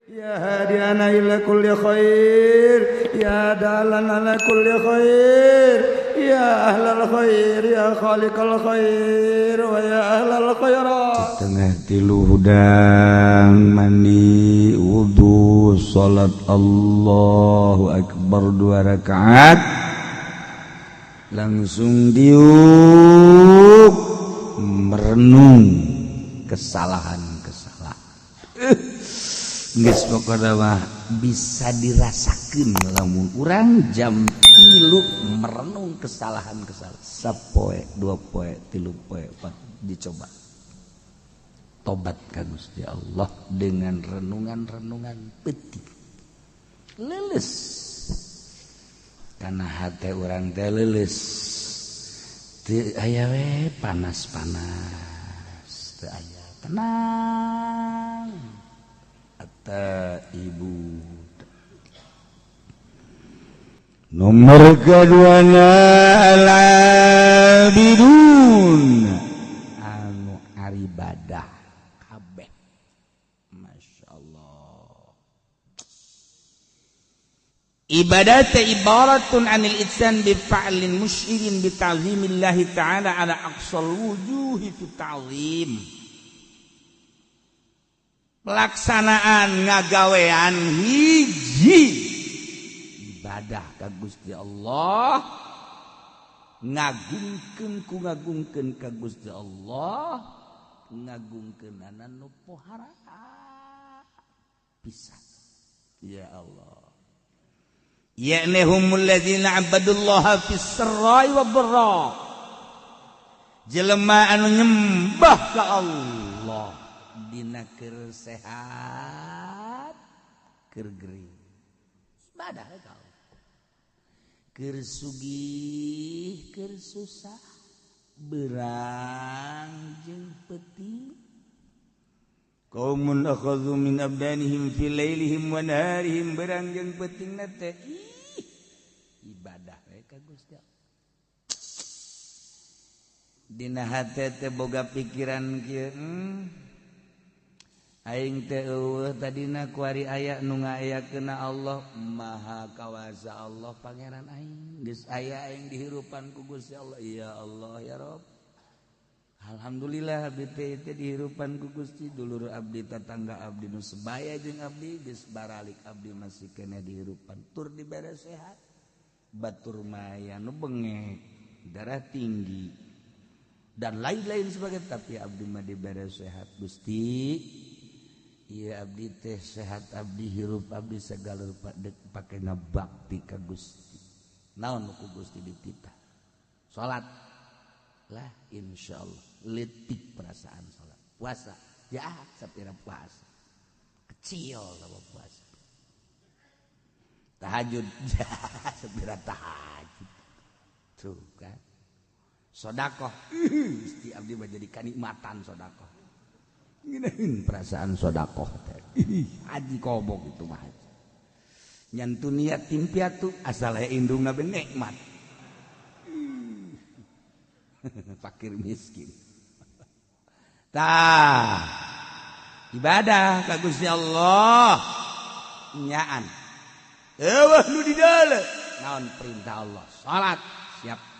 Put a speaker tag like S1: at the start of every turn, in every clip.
S1: Ya hadiana ila kulli khair, ya dalan ala kulli khair, ya ahlal khair, ya khaliqal khair, wa ya ahlal khairat.
S2: Tengah tilu hudang mandi wudu salat Allahu Akbar 2 rakaat langsung diuk merenung kesalahan-kesalahan. Geus pokona mah bisa dirasakeun lamun urang jam 3 merenung kesalahan-kesalahan. Sapoe, 2 poe, 3 poe, 4 dicoba. Tobat ka Gusti Allah dengan renungan-renungan peuting. Leuleus. Kana hate urang teh leuleus. Teu aya we panas-panas, teu aya. Tenang. Ibu nomor keduana al-abidun anu aribadah kabeh. masyaallah. Ibadat ibaratun anil ihsan bi fa'lin musyirin bi ta'zimillahi ta'ala ala aqsal wujuhi fi ta'zim. Pelaksanaan ngagawean hiji ibadah ka Gusti Allah, ngagungkeun ku ngagungkeun ka Gusti Allah, ngagungkeunana nu pohara pisan. Ya Allah, ya'nihumul ladzina 'abadullaha fis sirri wa dharra, jelema anu nyembah ka Allah dina keur sehat keur gering ibadah kau, keur sugih keur susah berang jeung peuting. Qaumun akhadhu min abdanihim fi lailihim wa naharihim, berang jeung peutingna teh ibadah we ka Gusti Allah. Dina hate teh boga pikiran kieu, aing teh eueuh tadina ku ari aya nu ngaayakeunna Allah, maha kawasa Allah pangeran aing, geus aya aing dihirupan ku Gusti Allah. Ya Allah ya Rabb, alhamdulillah abdi teh dihirupan ku Gusti. Dulur abdi tetangga abdi nu sebaya jeung abdi geus baralik abdi masih kena dihirupan, tur dibere sehat. Batur maya nu bengek, darah tinggi dan lain-lain sebagainya, tapi abdi mah dibere sehat Gusti. Iya abdi teh sehat, abdi hirup, abdi segala rupa pakena bakti ka Gusti. Naon ku Gusti dititah? Salat lah insyaallah leutik perasaan salat. Puasa ya sapira puasa kecil lawan puasa. Tahajud ya sapira tahajud. Tuh kan. Sedekah Gusti abdi mah jadi kanikmatan sedekah. Ginain perasaan sodakoh haji kobok itu mah nyantu niat tim piatu asal indung nabe nikmat. Fakir miskin tah ibadah ka Gusti Allah nyaan eueuh nu di dalam naon perintah Allah salat siap.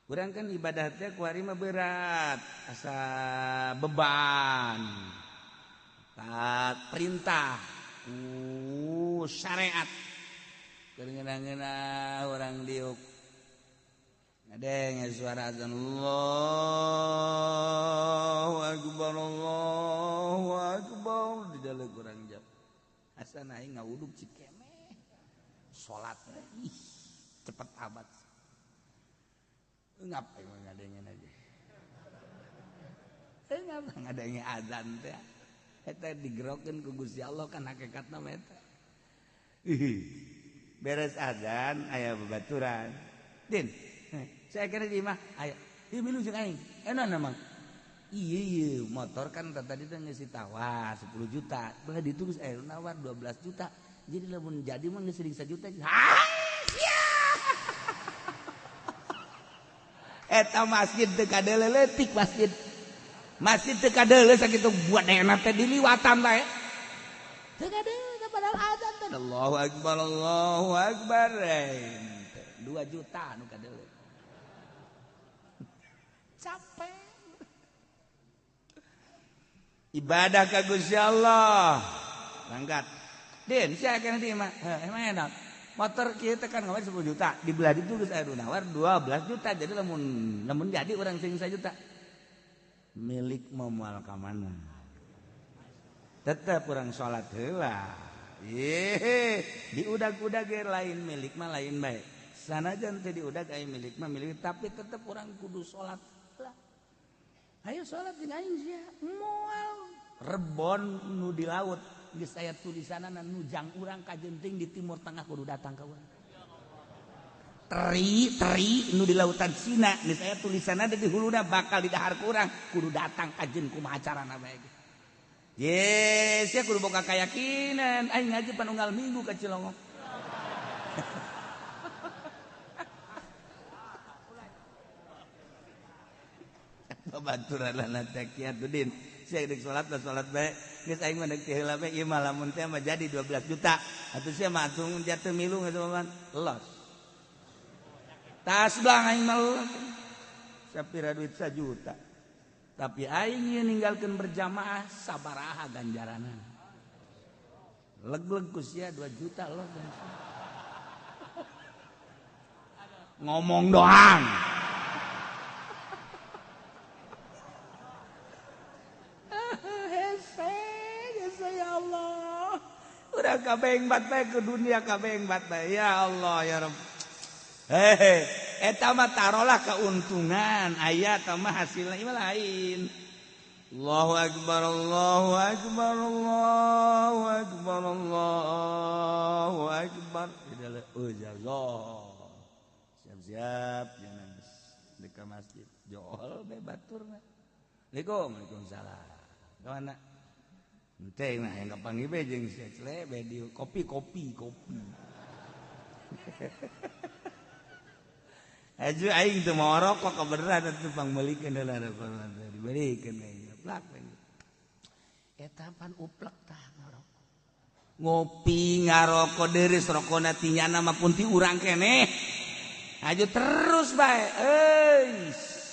S2: Urang kan ibadah teh ku ari mah berat, asa beban. Taat perintah, syariat. Keur ngeuna urang diuk. Ngadeng suara azan Allahu Akbar di dalam urang jam. Asana aing ngawuduk cikemeh. Salat ih cepet amat. Ngapa yang ngadengin aja? Ngapa ngadengin azan teh? Eta digerokeun ku Gusti Allah kan hakikatna mah eta. Beres azan aya babaturan. Din, saya kira di mah aya. Ieu milu jeung aing. Enaon emang? Iya motor kan tadi teh geus ditawar 10 juta. Belah ditu geus aya nawar 12 juta. Jadi lamun jadi mah geus 1 juta. Eta masjid teu kadele leutik masjid. Masjid teu kadele sakitu buat enak teh diliwatan bae. Teu gadeung padahal adzan teh Allahu akbar 2 juta nu kadeuleu capek ibadah ka Gusti Allah berangkat den sia kana di mah emang enak motor kieu teh kan ngawar 10 juta di belah ditu geus aya nawar 12 juta jadi lamun jadi urang sing 1 juta milik moal ka mana tetep urang salat heula diudag-udag ge lain milik mah lain bae sanajan teh diudag aya milik mah milik tapi tetep urang kudu salat heula ayo salat jeung aing sia moal rebon nu di laut geus aya tulisanana nujang urang ka jenting di timur tengah kudu datang ka urang teri nu di lautan Cina geus aya tulisanana di huluna bakal di dahar ku urang kudu datang ka jeung kumaha carana bae yes ya kudu boga kayakinan aing ngaji panunggal minggu ka Cilongok babaturan lana taqiyatul sia deuk salat bae geus aing mah deuk heula bae ieu mah lamun teh mah jadi 12 juta atuh sia mah langsung jatuh milu ngeuman los tas blang aing mah sapira duit 1 juta tapi aing ninggalkeun berjamaah sabaraha ganjaranna leg-leg ku sia 2 juta loh ngomong doang ya Allah udah kabeh bat bae ke dunia kabeh bat bae ya Allah ya Rabb eta mah tarolah keuntungan aya tah mah hasilna ieu lain Allahu akbar Allahu akbar Allahu akbar Allahu akbar siap-siap jangan dekat masjid jol bae baturna Waalaikumsalam kawana teh nah yang kapanggih be jeung sia be di kopi aju aing teu mau rokok kebeneran atuh pangmeulikeun heula dibelikeun plak eta pan uplek tah ngarokok ngopi ngarokok deureus rokona tinyana mah pun ti urang keneh aju terus bae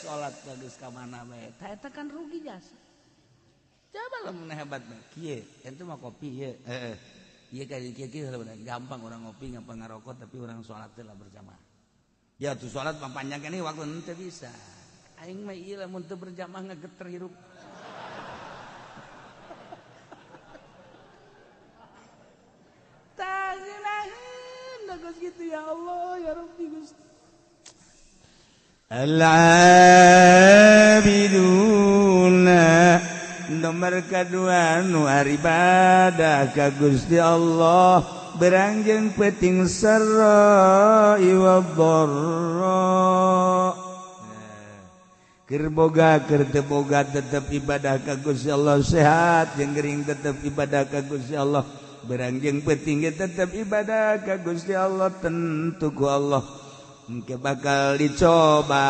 S2: salat bagus ka mana bae tah eta kan rugi jasa coba lamun hebat bae kieu ente mah kopi ieu ieu ka kieu gampang orang ngopi ngapa ngarokok tapi orang salat teh lah berjamaah ya tuh salat mah panjang keneh waktu teu bisa aing mah ieu lamun teu berjamaah ngageter hirup taginaheun geus gitu ya Allah ya Rabbi Gusti al-abiduna nomor kedua nu ibadah ka Gusti Allah berangjeng penting sarra wa dharra keur boga keur teu boga tetep ibadah ka Gusti Allah sehat jeung gering tetep ibadah ka Gusti Allah berangjeng penting tetep ibadah ka Gusti Allah tentu ku Allah engke bakal dicoba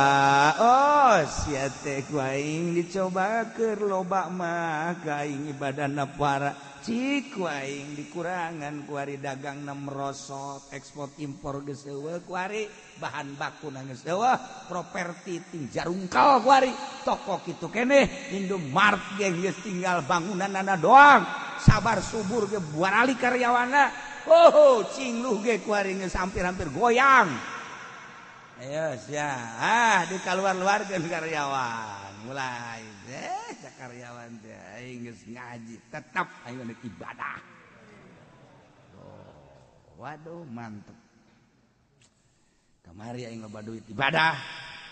S2: sia teh ku aing dicoba keur loba mah ka aing ibadahna para cik ku aing dikurangan ku ari dagangna merosot ekspor impor geus eueuh ku ari bahan bakuna geus eueuh properti ting jarungkal ku ari toko kitu keneh Indomart ge geus tinggal bangunanna doang sabar subur ge buarali karyawanna cingluh ge ku ari geus hampir-hampir goyang ayo sia di kaluar-luarkeun karyawan mulai cak karyawan teh aing geus ngaji tetep aing geus ibadah waduh mantep kamari aing loba duit ibadah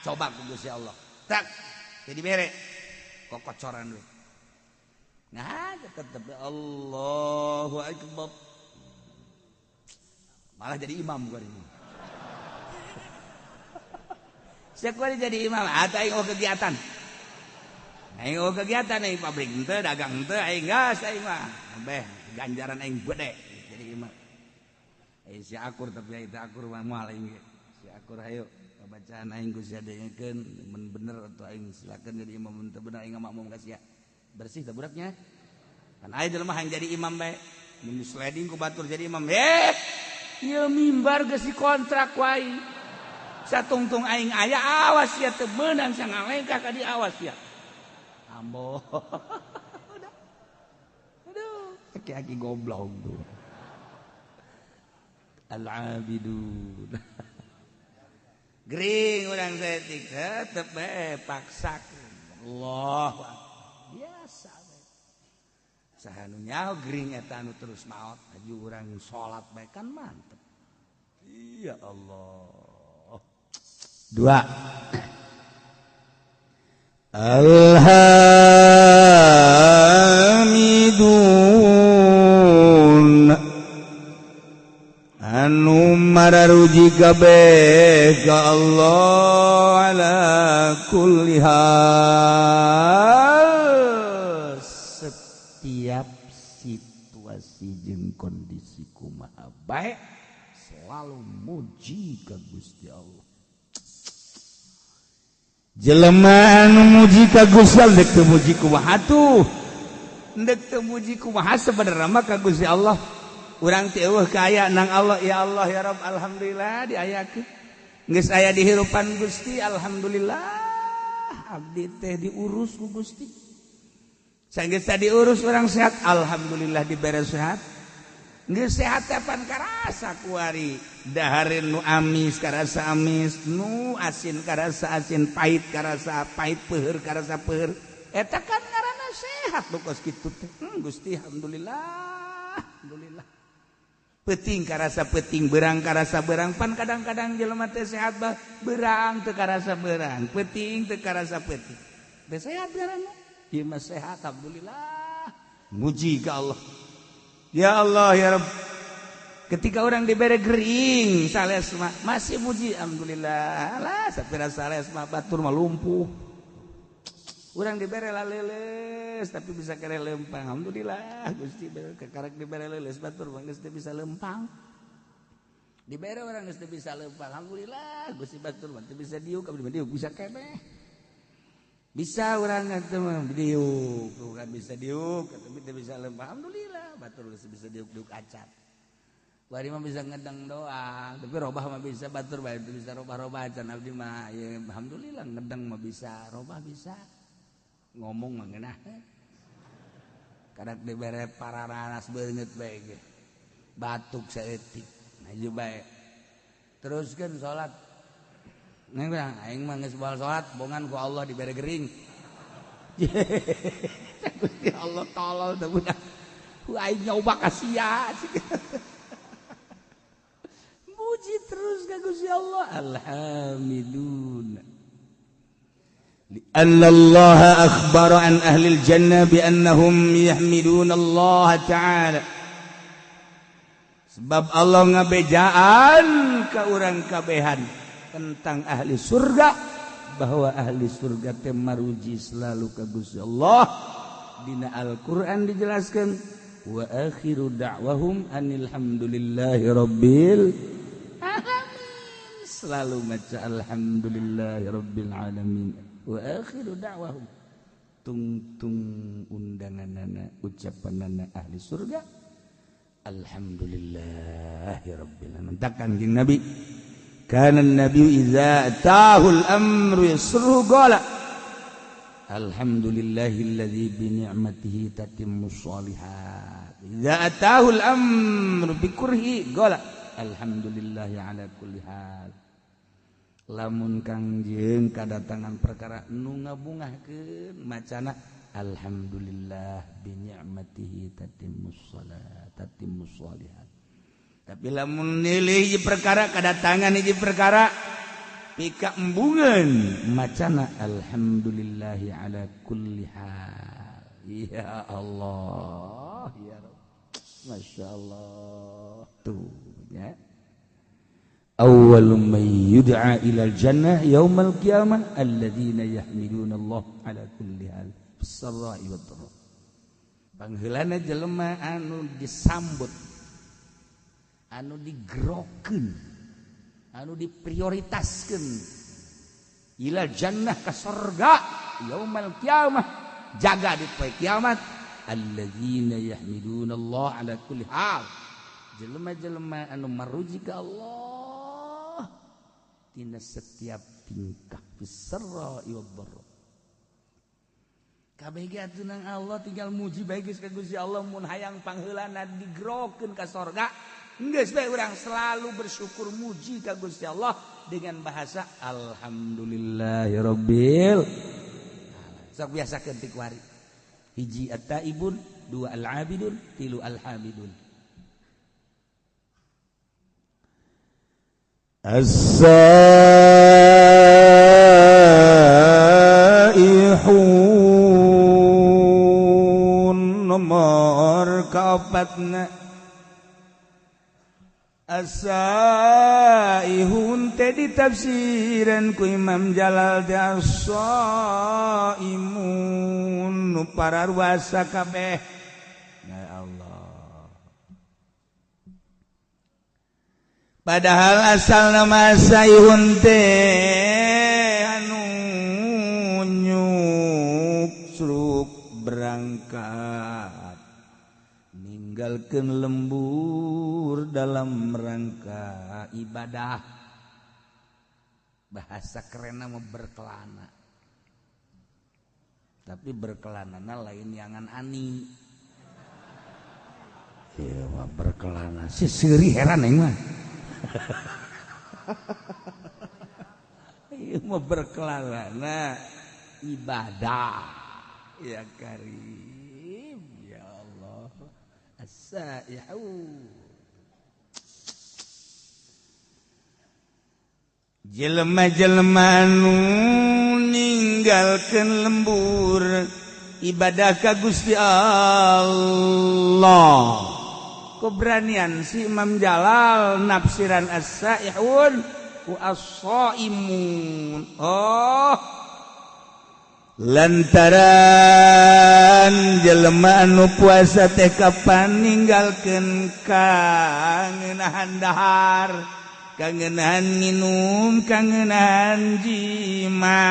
S2: coba ku Gusti Allah tak jadi bere kokocoran duit nah tetep Allahu akbar malah jadi imam gua ini sekolah jadi imam atau aing kegiatan aing kegiatan aing pabrik henteu dagang henteu aing gas aing mah beh ganjaran aing gede jadi imam si akur tapi itu akur mah moal aing si akur hayu bacaan aing geus diadengekeun mun bener atuh aing silakeun jadi imam mun teu bener aing makmum ka sia bersih teh buraknya kan aya jelema yang jadi imam bae mun sliding ku batur jadi imam ieu mimbar geus dikontrak wae satungtung aing aya awas ya teu meunang sangalengka ka di awas ya ambo aduh aki goblok tuh al-abidun gering urang setik tetep paksakeun Allah biasa sahanu nyaho gering eta anu terus maot aju urang salat bae kan mantep ya Allah dua alhamidun anu mararuji kabeh ka Allah ala kulli hal setiap situasi jeung kondisi kumaha bae selalu muji ka Gusti Allah jelema anu muji ka Gusti Allah dek teu muji kumaha tuh dek teu muji kumaha sabenerna mah ka Gusti Allah urang teh eueuh ka aya nang Allah ya Allah ya Rabb alhamdulillah diayakeun geus aya di hirupan Gusti alhamdulillah abdi teh diurus ku Gusti sanggeus diurus urang sehat alhamdulillah dibere sehat geus sehat teh pan karasa kuari dahareun nu amis karasa amis nu asin karasa asin pahit karasa pahit peuheur karasa peuheur eta kan ngaranna sehat bokos kitu teh Gusti alhamdulillah alhamdulillah peuting karasa peuting beurang karasa beurang pan kadang-kadang jelema teh sehat bah beurang teu karasa beurang peuting teu karasa peuting teh sehat ngaranna ieu mah sehat alhamdulillah muji ka Allah ya Allah ya Rabb ketika orang dibere gering sales mah masih muji alhamdulillah lah sapira sales mah batur mah lumpuh urang dibere laleles tapi bisa kere lempang alhamdulillah Gusti kekarek dibere leles batur mah geus teu bisa lempang dibere orang geus teu bisa lempang alhamdulillah Gusti batur mah teu bisa diuk abdi mah diuk bisa keneh bisa urang atuh mah diuk bukan bisa diuk tapi teu bisa lempang alhamdulillah batur geus bisa diuk-diuk acat bari mah bisa ngedeng doang tapi robah mah bisa batur bae teu bisa robah-robah acan abdi mah ya alhamdulillah ngedeng mah bisa robah bisa ngomong mah ngeunah kadak dibere pararanas beungeut bae ge batuk saeutik maju bae teruskeun salat neng bilang aing mah geus baal salat bongan ku Allah dibere gering Gusti Allah tolol teh budak ku aing nyoba ka sia muji terus ka Gusti Allah alhamdulillah لأن الله أخبر عن أهل الجنة بأنهم يحمدون الله تعالى sebab Allah ngabejaan ka urang kabehan tentang ahli surga bahwa ahli surga teh maruji selalu ka Gusti Allah dina Al-Qur'an dijelaskan wa akhiru da'wahum anil hamdulillahi rabbil alamin selalu maca alhamdulillahi rabbil alamin wa akhiru da'wahum tung undanganana ucapanana ahli surga alhamdulillahi rabbil alamin takkan jeung nabi kana nabi idza atahul amru yasru qala alhamdulillahilladzi bi ni'matihi tatimmus shalihat idza atahul amru bi kurhi qala alhamdulillahi ala kulli hal lamun kangjeng kadatangan perkara nu ngabungahkeun macana alhamdulillah bi ni'matihi tatimmus shalihat tapi lamun nilai hiji perkara kadatangan hiji perkara pika embungeun macana alhamdulillahi ala kulli hal ya Allah ya Rabb masyaallah tuh ya awwalu man yud'a ilal jannah yaumal qiyamah alladzina yahmiduna Allah ala kulli hal fis-sarra'i wad-dharra pangheulana jelema anu disambut anu digerokeun anu diprioritaskeun ilal jannah ka surga yaumal qiyamah jaga di poe kiamat alladzina yahmidunallah ala kulli hal jelema-jelema anu maruji ka Allah tina setiap tingkah bisarra wa dharra kabeh ge atunan Allah tinggal muji bae geus ka Gusti Allah mun hayang pangheulana digrokeun ka sorga geus bae urang selalu bersyukur muji ka Gusti Allah dengan bahasa alhamdulillahirabbil sok biasakeun ti kuari hiji at-taibun dua al-abidun tilu al-hamidun as-saihun nomor kaopatna as-saihun teh ditafsiran ku Imam Jalal teh as-saimun nu pararwasa kabeh ya Allah padahal asal nama saihun teh anu nyuksruk berangkat ninggalkeun lembur dalam rangka ibadah bahasa kerenna mah berkelana tapi berkelanana lain yangan ani ieu mah berkelana si seuri heran aing mah ieu mah berkelana ibadah ya karim ya Allah as-saihun jelema-jelema anu ninggalkeun lembur ibadah ka Gusti Allah keberanian si Imam Jalal nafsiran as-saihun ku as-saimun lantaran jelema anu puasa teh kapan ninggalkeun kangenahan dahar kangenahan minum kangenahan jima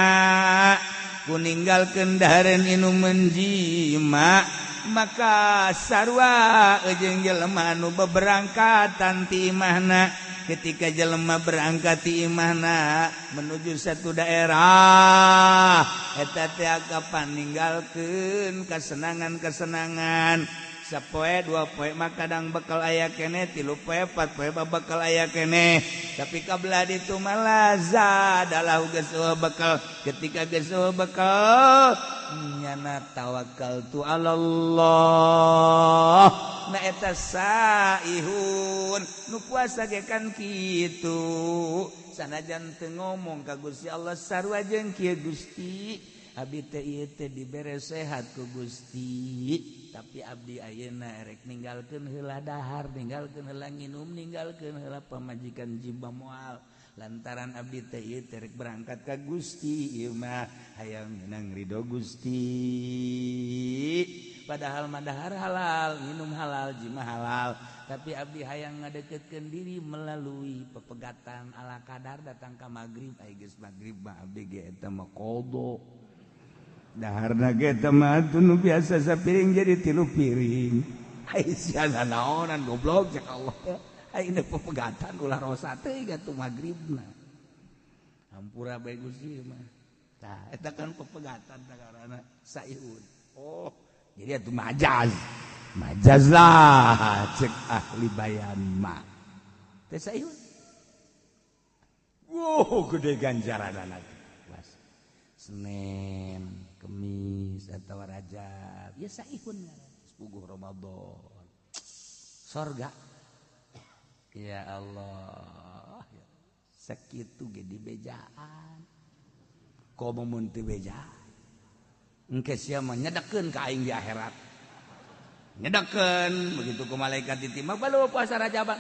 S2: ku ninggalkeun dahareun minum menjima maka sarua jeung jelema anu beberangkatan ti imahna ketika jelema berangkat ti imahna menuju satu daerah eta teh kapan ninggalkeun kesenangan-kesenangan sapoe dua poe mah kadang bekal aya keneh 3 poe 4 poe bakal aya keneh tapi kabelah ditu mah adalah geus bekal ketika geus bekal nyana tawakkaltu alallah na eta saihun nu puasa ge kan kitu sanajan teu ngomong ka Gusti Allah sarua jeung kieu Gusti abdi teh ieu teh dibere sehat ku Gusti tapi abdi ayeuna erek ninggalkeun heula dahar ninggalkeun heula nginum ninggalkeun heula pamajikan jiba moal lantaran abdi teh ieu teh rek berangkat ka Gusti ieu mah hayang ngeunang ridho Gusti padahal mah dahar halal nginum halal jima halal tapi abdi hayang ngadeukeutkeun diri melalui pepegatan ala kadar datang ka magrib aya geus magrib mah abdi ge eta mah qada daharna ge eta mah nu biasa sapiring jadi 3 piring ai sia naonan goblok cek Allah ayeuna pepegatan ulah rosa teh gatu magribna hampura bae Gusti mah tah eta kan pepegatan sagarana saihun jadi atuh majaz lah cek ahli bayan mah teh saihun gede ganjaranana Senin Kemis atau Rajab ya saihun sepuguh Ramadan sorga ya Allah sakitu ge dibejaan komo mun teu beja engke sia mah nyedekeun ka aing di akhirat nyedekeun begitu ku malaikat ditimbang balu puasa Rajaban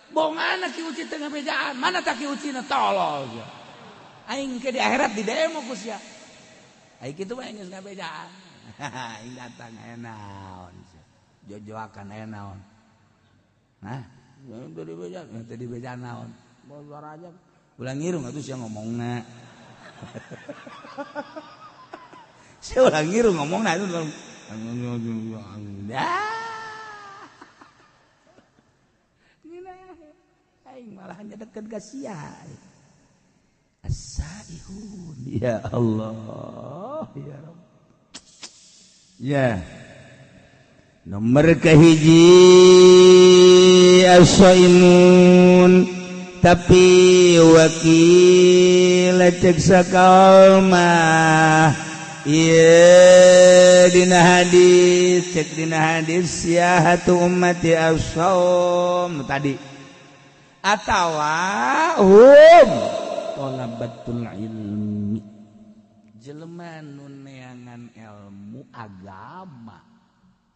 S2: bongan ki uci teu ngabejaan mana tak ki ucina tolol aing ke di akhirat di demo ku sia ai kitu mah geus ngabejaan aing datang aya naon jojoakan aya naon nah teu dibejaan teu dibejaan naon bos aja ulang ngirung atuh sia ngomongna sia ulang ngirung ngomongna itu Aing malah hanya dekat ka sia. As-saihun. Ya Allah, ya Rabb. Ya. Nomor kahiji as-saimun tapi wakil cek sakalma ieu dina hadis cek dina hadis siyahatu ummati as-shaum tadi atawa talabatul ilmi jelema nu neangan ilmu agama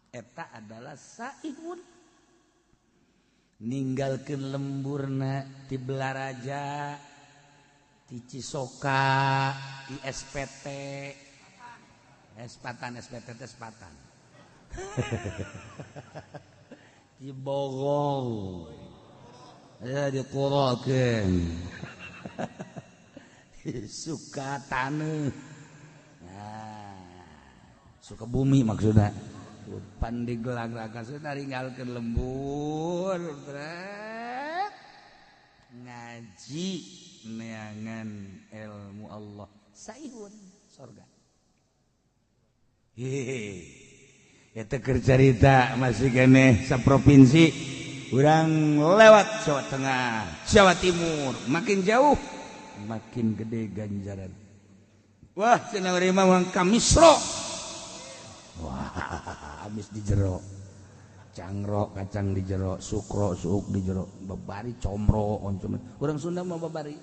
S2: eta adalah saihun ninggalkeun lemburna ti Belaraja ti Cisoka ti SPT SPT di Bogor ya dikurokeun suka taneuh suka bumi maksudnya pandi gelag-gelagan sudah tinggalkeun lembur ngaji neangan ilmu Allah saihun surga eta keur carita masih keneh saprovinsi urang lewat Jawa Tengah Jawa Timur makin jauh makin gede ganjaran wah cenah urang mah ka Misro wah habis di jero cangro kacang di jero sukro suuk di jero babari comro oncom urang Sunda mah babari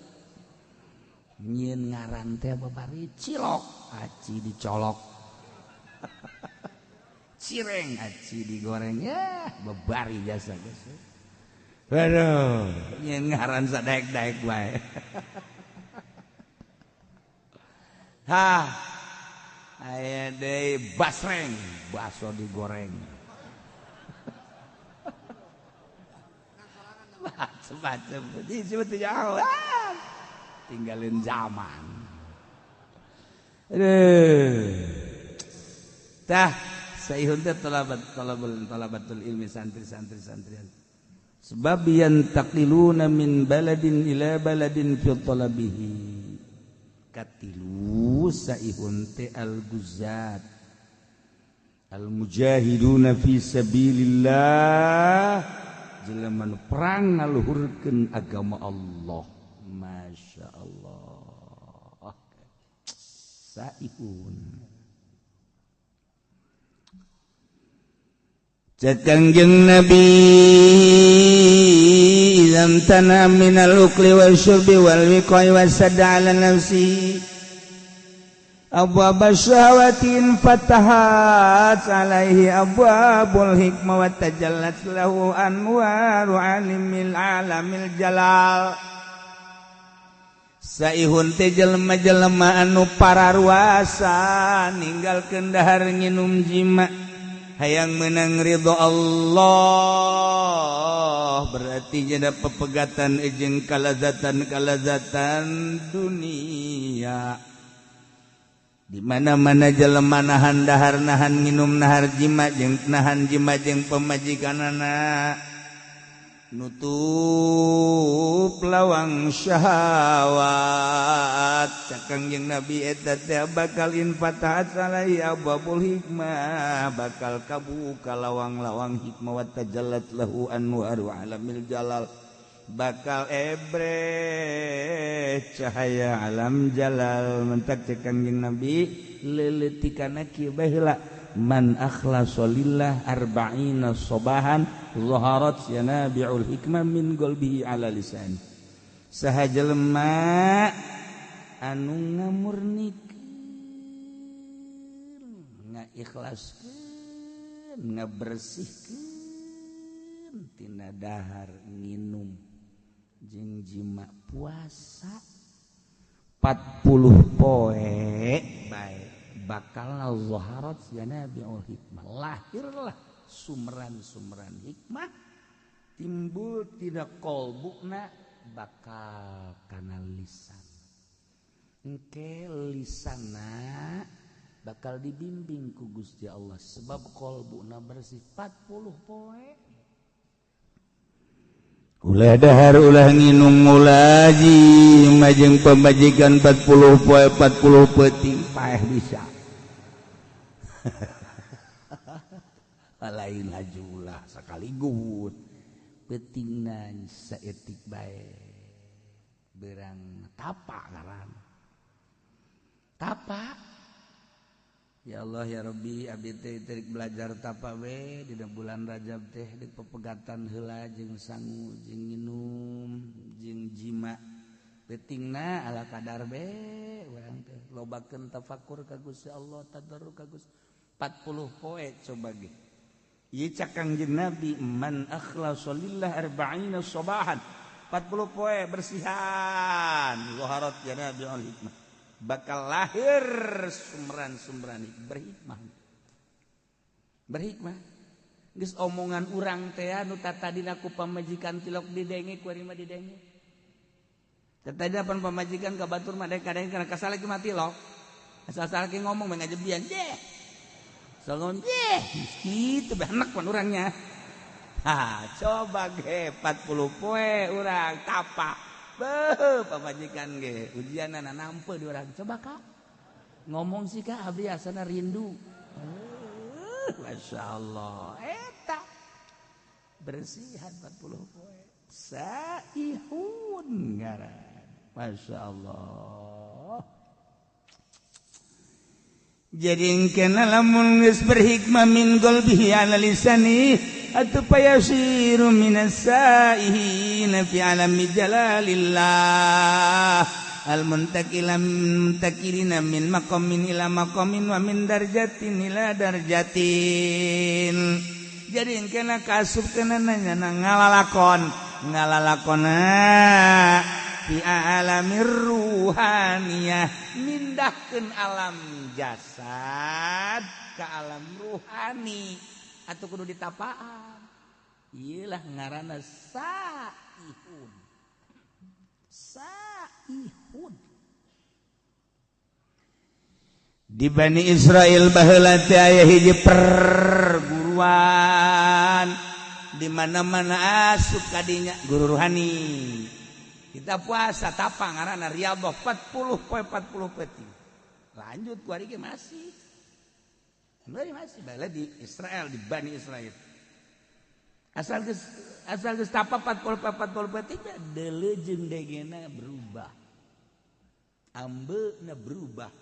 S2: nyieun ngaran teh babari cilok aci dicolok cireng aci digoreng ya babari jasa guys waduh nyieun ngaran sadaek-daek bae ha aya deui basreng bakso digoreng macam-macam disebut jauh tinggalin zaman tah saihun teh talabatul ilmi santri-santrian sebab yantaqiluna min baladin ila baladin fi talabihi katilu saihun teh al-guzat al-mujahiduna fi sabilillah jelema nu perang ngaluhurkeun agama Allah masya Allah saihun Kangjeng Nabi idam tana minal ukli wal syurbi wal wiqai wasadda ala nafsi abwaba syahwatin fatahat alaihi abwabul hikmah wa tajallat lahu anwaru alimil alamil jalal saihun teh jelema-jelema anu pararuasa ninggalkeun dahar nginum jima hayang menang ridho Allah berarti jadi pepegatan jeung kalazatan dunia di mana-mana jelema nahan dahar nahan nginum nahar jima jeung nahan jima jeung pemajikanana nutup lawang syahwat Kangjeng Nabi eta teh bakal infatahat salai abwabul hikmah bakal kabuka lawang-lawang hikmah wa tajallat lahu anwaru alamil jalal bakal ebre cahaya alam jalal mentak Kangjeng Nabi leuletikana kieu baheula man akhlasa lillah arba'ina sobahan zaharat yanabi'ul hikmah min qalbihi ala lisan saha jelema anu ngamurnikeun ngaikhlaskeun ngabersihkeun tina dahar nginum jeung jima puasa 40 poe bae bakal zaharat yanabi'ul hikmah lahirlah sumran-sumran hikmah timbul tina qalbuna bakal kana lisan engke lisanna bakal dibimbing ku Gusti Allah sebab qalbuna bersih 40 poe. Ulah dahar ulah nginum mulaji majeng pembajikan 40 poe 40 peuting paeh bisa. Lain hajulah sakaligut peutingna saeutik bae. Berang tapak ngaran. Tapak. Ya Allah ya Rabbi abdi teh terik belajar tapak we dina bulan Rajab teh di pepegatan heula jeung sangu jeung nginum jeung jima peutingna ala kadar be urang teh lobakeun tafakur ka Gusti Allah tadarruk ka Gusti 40 poe coba ge ieu cak Kangjeng Nabi man akhlasa lillah 40 sabahan 40 poe bersihan zaharat ya Nabi al hikmah bakal lahir sumberan-sumberan berhikmah geus omongan urang teh anu tatadina ku pamajikan tilok didenge ku arima didenge tatadina pan pamajikan ka batur mah kadang kana kasale ki mati lok asal-asal ki ngomong mah ngajebian deh salon deh kitu benak pan urangnya coba ge 40 poe urang tapak pamajikan ge ujianana nampe di urang coba Kak ngomong sih Kak abdi asana rindu masyaallah eta bersihan 40 poe saihun ngaran masyaallah jadi engkeun lamun geus berhikmah min qalbihi ala lisani atuh payasiru minas saihina fi alami jalalillah al muntakilina min maqamin ila maqamin wa min darjatin ila darjatin jadi engkeuna kasupkeun nanya ngalalakona fi alamir ruhaniyah mindahkeun alam jasad ke alam ruhani atau kudu ditapaan iyalah ngaranna saihun di Bani Israel baheula teh aya hiji perguruan di mana-mana asup kadinya guru ruhani kita puasa tapa ngaranna riyadhah 40 poe 40 peuting lanjut ku ari ge masih bala di Israel di Bani Israel asal geus tapa 40 peuting deuleu jeung degena berubah ambeuna berubah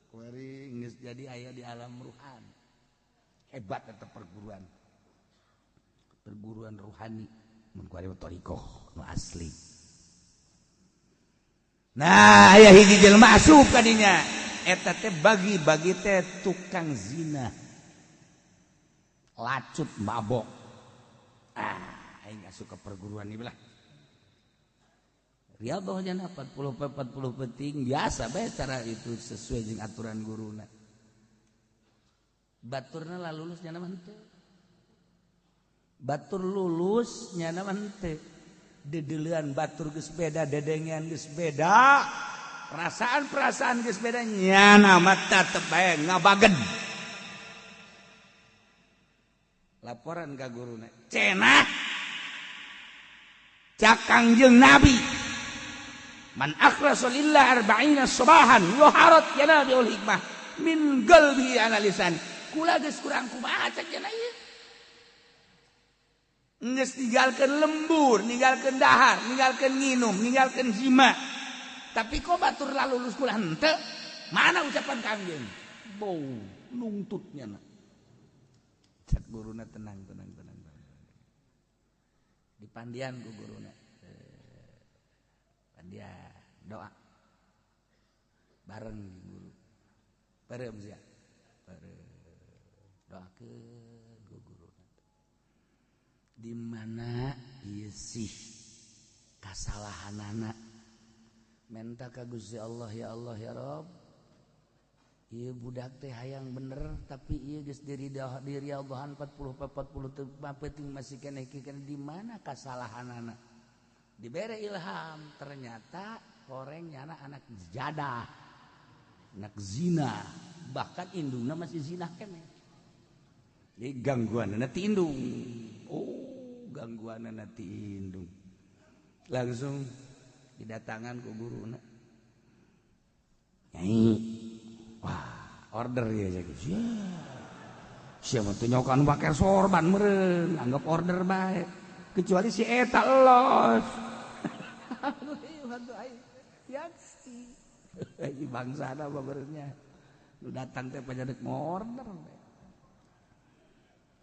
S2: kuari geus jadi aya di alam ruhan hebat eta perguruan ruhani mun kuari thariqah nu asli nah aya hiji jelema asup ka dinya eta teh bagi teh tukang zina lacut mabok aing asup ka perguruan ieu lah riyadhah jana 40 peuting biasa bae cara itu sesuai jeung aturan guruna baturna lah lulus nya mah henteu batur lulus nya mah henteu dedeleuan batur geus beda dedengean geus beda perasaan geus beda nya mah tetep bae ngabaged laporan ka guruna cenah cak Kangjeng Nabi man akhlasa lillah 40 sabahan loharat yana biul hikmah min qalbi ala lisan kula geus kurang kumaha cak cenah ieu geus ninggalkeun lembur ninggalkeun dahar ninggalkeun nginum ninggalkeun jima tapi kok batur lalu lulus kula henteu mana ucapan Kangjeng bau nungtutnya na cak guruna tenang dipandian ku guruna pandian doa bareng guru bareng sia doakeun ku guruna di mana ieu sih kasalahanana minta ka Gusti Allah ya Rabb ieu budak teh hayang bener tapi ieu geus diri riyadhahan 40 peuting masih keneh di mana kasalahanana dibere ilham ternyata koreng nyana anak jadah anak zina bahkan indungna masih zina keneh. Jadi gangguanna ti indung. Oh, gangguanna ti indung. Langsung didatangan ku guruna. Nyai, wah order ya jadi. Siapa tuh nyokan pakai sorban meren, anggap order baik. Kecuali si eta los. Yaksi. Bangsa apa berenya? Lu datang teh pajadek mau order.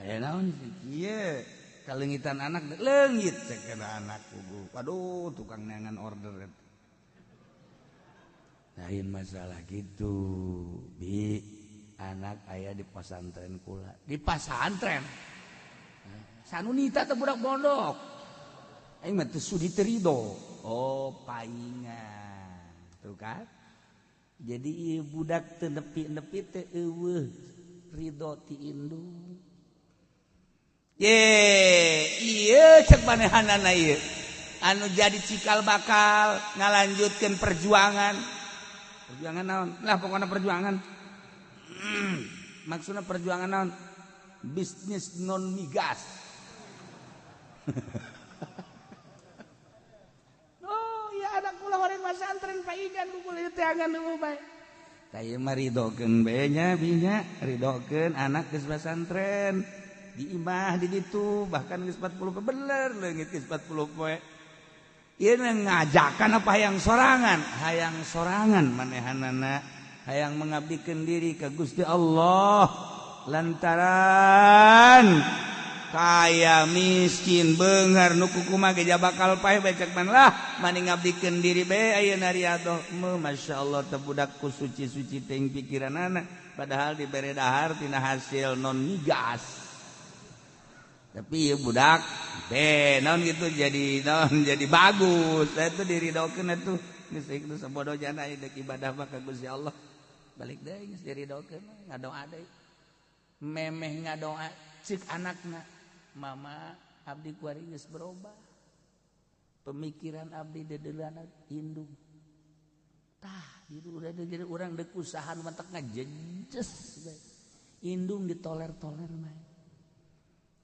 S2: Aya naon sih? Ieu, kalengitan anak leungit cek anak kugu. Waduh, tukang neangan order. Lain masalah gitu, Bi. Anak ayah di pesantren kula. Di pesantren. Sanunita teh budak pondok. Aing mah teu sudi terido. Oh, paingan. Tuh kan? Jadi ieu budak teu nepi-nepi teh eueuh ridho ti indung. Ieu cek manehanana ieu. Anu jadi cikal bakal ngalanjutkeun perjuangan. Perjuangan naon? Lah pokona perjuangan. Maksudnya perjuangan naon? Bisnis non migas. Oh, ya anak kula horeng pesantren paingan ku kuliah teh angan nu bae. Tah mah ridokeun bae nya binya, ridokeun anak geus pesantren. Di imah di ditu bahkan geus 40 poe bener leungit geus 40 poe. Ieu ngajakan apa hayang sorangan? Hayang sorangan manehanana. Hayang mengabdikan diri ke Gusti Allah lantaran kaya miskin beungar nu kumaha ge bakal pae becek man lah mani ngabdikeun diri bae ayeuna riadoh masyaallah teh budak ku suci-suci teuing pikiranana padahal dibere dahar tina hasil non migas tapi ieu budak naon gitu jadi naon jadi bagus eta tuh diridokeun atuh geus ieu sabodo jana deuk ibadah mah ka Gusti Allah balik deui geus diridokeun ngadoa deui memeh ngadoa cik anakna mama abdi kuari geus berubah pemikiran abdi dedeulana indung tah didu jadi urang deuk usaha nu mantek ngajejes bae indung ditoler-toler mah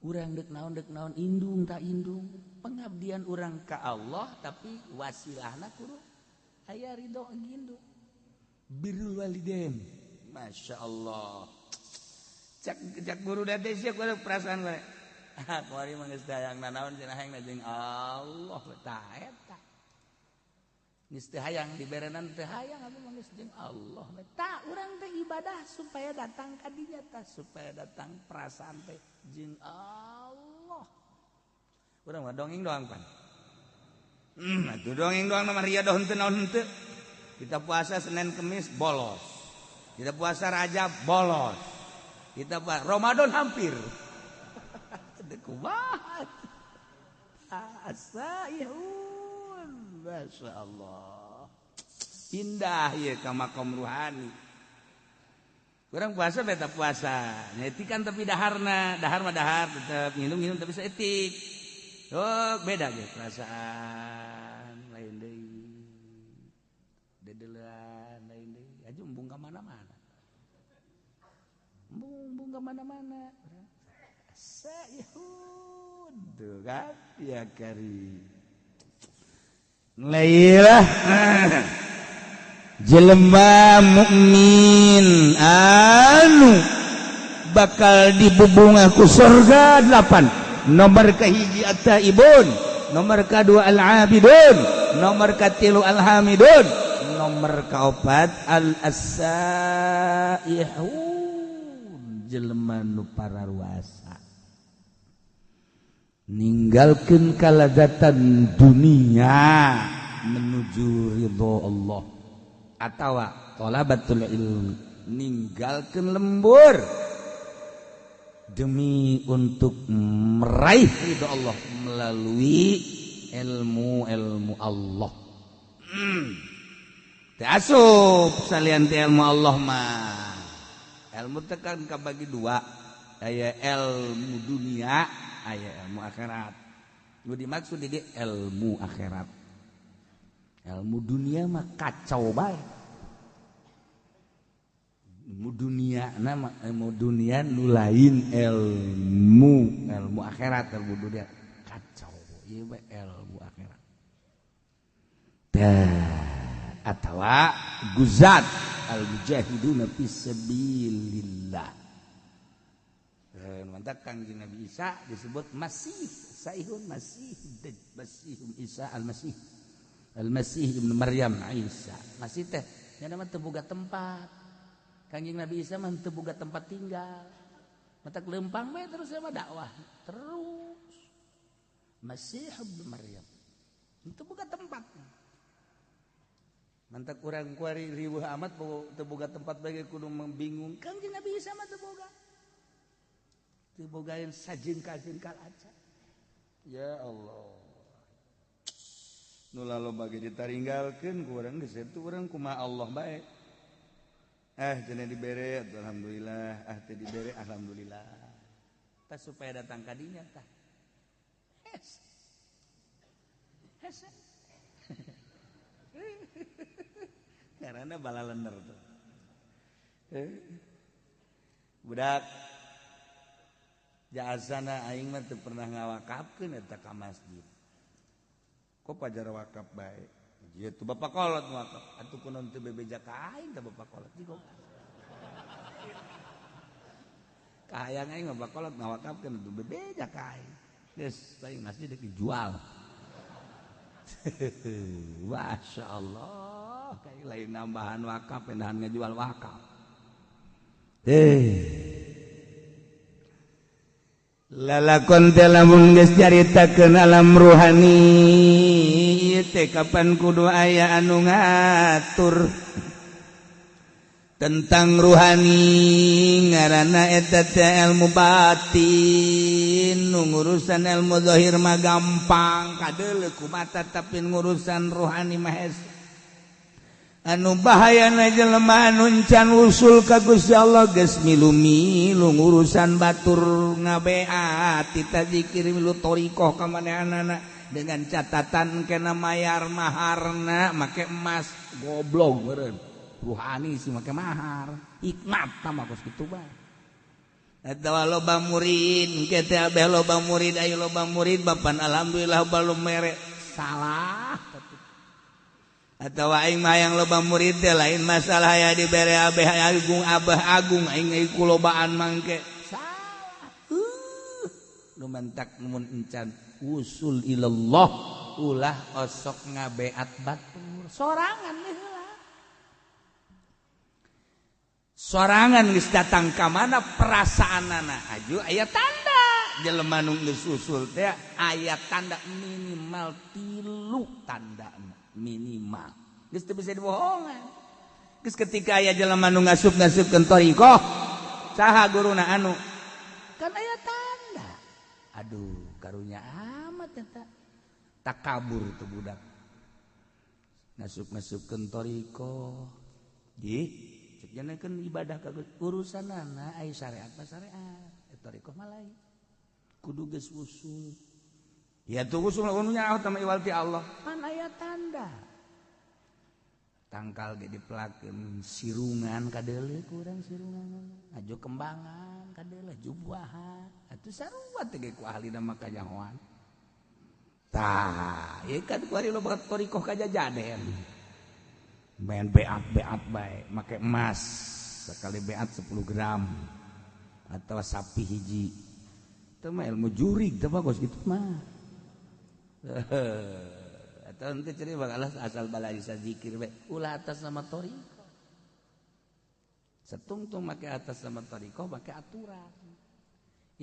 S2: urang deuk naon indung tak indung pengabdian urang ka Allah tapi wasilahna kudu aya ridho indung birrul walidain masyaallah cak guru date sia ku perasaan we kuari mah geus hayang nanaon cenah hayang jeung Allah tah eta geus teu hayang diberenan teu hayang atuh mah geus jeung Allah tah urang teh ibadah supaya datang ka dinya tah supaya datang perasaan teh jeung Allah urang mah dongeng doang pan atuh dongeng doang mah riadoh henteu naon henteu. Kita puasa Senin Kemis bolos. Kita puasa Rajab bolos. Kita Ramadan hampir. Dekumaha. Asaihun. Masyaallah. Indah ya ka makom ruhani. Urang puasa beta puasa. Nyetikan tapi daharna, dahar mah dahar tetep minum tapi saeutik. Oh, beda ge perasaan lain deui. Dedelan lain deui aju embung ka mana-mana. Embung ka mana-mana. Sayhud tuh kan ya kari. Lailah jelema mukmin anu bakal dibubunga ku surga 8. Nomor kahiji at-taibun, nomor kedua al-abidun, nomor katilu al-hamidun, nomor kaopat al-asaihun jelema nu pararuasa ninggalkeun kalazatan dunia menuju ridho Allah atawa talabatul ilmi ninggalkeun lembur demi untuk meraih ridho Allah melalui ilmu Allah. Teu asup salian teh ilmu Allah mah. Ilmu teh kan kabagi dua, aya ilmu dunia, aya ilmu akhirat. Nu dimaksud di ilmu akhirat. Ilmu dunia mah kacau bae. dunia nama ilmu dunia nu lain ilmu akhirat ilmu dunia kacau ieu mah ilmu akhirat atawa guzat al mujahiduna fisabilillah mantap Kangjeng Nabi Isa disebut masih saihun masih Isa al-Masih ibnu Maryam Isa masih teh nya nama teu boga tempat Kangjeng Nabi Isa mah teu boga tempat tinggal. Matak leumpang we terus mah dakwah. Terus Masih ibnu Maryam. Teu boga tempat. Mantak urang kuari riweuh amat teu boga tempat bage kudu membingung. Kangjeng Nabi Isa mah teu boga. Teu bogaeun sajeun-kajeun kalaca. Ya Allah. Nu laloba ge ditaringgalkeun ku urang geus itu urang kumaha Allah bae. Cenah dibere alhamdulillah, teu dibere alhamdulillah. Tah supaya datang ka dinya tah. Hes. Karena bala lener tuh. Budak jasana aing mah teu pernah ngawakafkeun eta ka masjid. Kok pajar wakaf bae. Itu bapak kolot wakaf, atuh kunaon teu bebeja ka aing ka bapak kolot jigo. Kahayang aing bapak kolot ngawakafkeun atuh bebeja ka aing. Geus bae masjid dijual. Masya Allah, kayak lain nambahan wakaf, pendahan ngejual wakaf. Lalakon teh lamun geus caritakeun alam ruhani teh kapan kudu aya anu ngatur tentang ruhani ngaranna eta teh ilmu batin nu ngurusan ilmu zahir mah gampang kadeuleu ku mata tapi ngurusan ruhani mah anu bahayana jelema anu encan usul ka Gusti Allah geus milu-milu ngurusan batur ngabeat tita zikir milu thariqah ka manehanana dengan catatan kena mayar maharna make emas goblok meureun ruhani sih make mahar iknat mah kos kitu bae eta loba murid engke teh abeh loba murid aya loba murid bapan alhamdulillah balum mere salah atau aing mah yang loba murid teh lain masalah aya dibere abeh agung aing kulobaan mangke salah nu mentak mun encan usul ilallah ulah osok ngabeat batur sorangan heula sorangan geus datang ka mana perasaanana aju aya tanda jelema nu geus usul teh aya tanda minimal 3 tandana minimal geus teu bisa dibohongan geus ketika aya jelema nu ngasup-ngasupkeun thariqah saha guruna anu kan aya tanda aduh karunya amat eta takabur teu budak ngasup-ngasupkeun thariqah di cek janekeun ibadah ka urusanana aya syariat mah syariat thariqah mah lain kudu geus usul. Ya tuh usul nu nyaho tama iwal ti Allah. Pan aya tanda. Tangkal ge dipelakeun sirungan kadeuleu ku urang sirungan. Ajo kembangan kadeuleu ajo buahan. Atuh sarua teh ge ku ahlina mah kanyahoan. Tah, ieu kan kuari loba thariqah kajajaden. Main beat bae, make emas sekali beat 10 gram atau sapi hiji. Teu mah ilmu jurig teh bagus kitu mah. Atau nanti ceri bakalah asal balai zikir be ulah atas nama thariqah setungtung make atas nama thariqah make aturan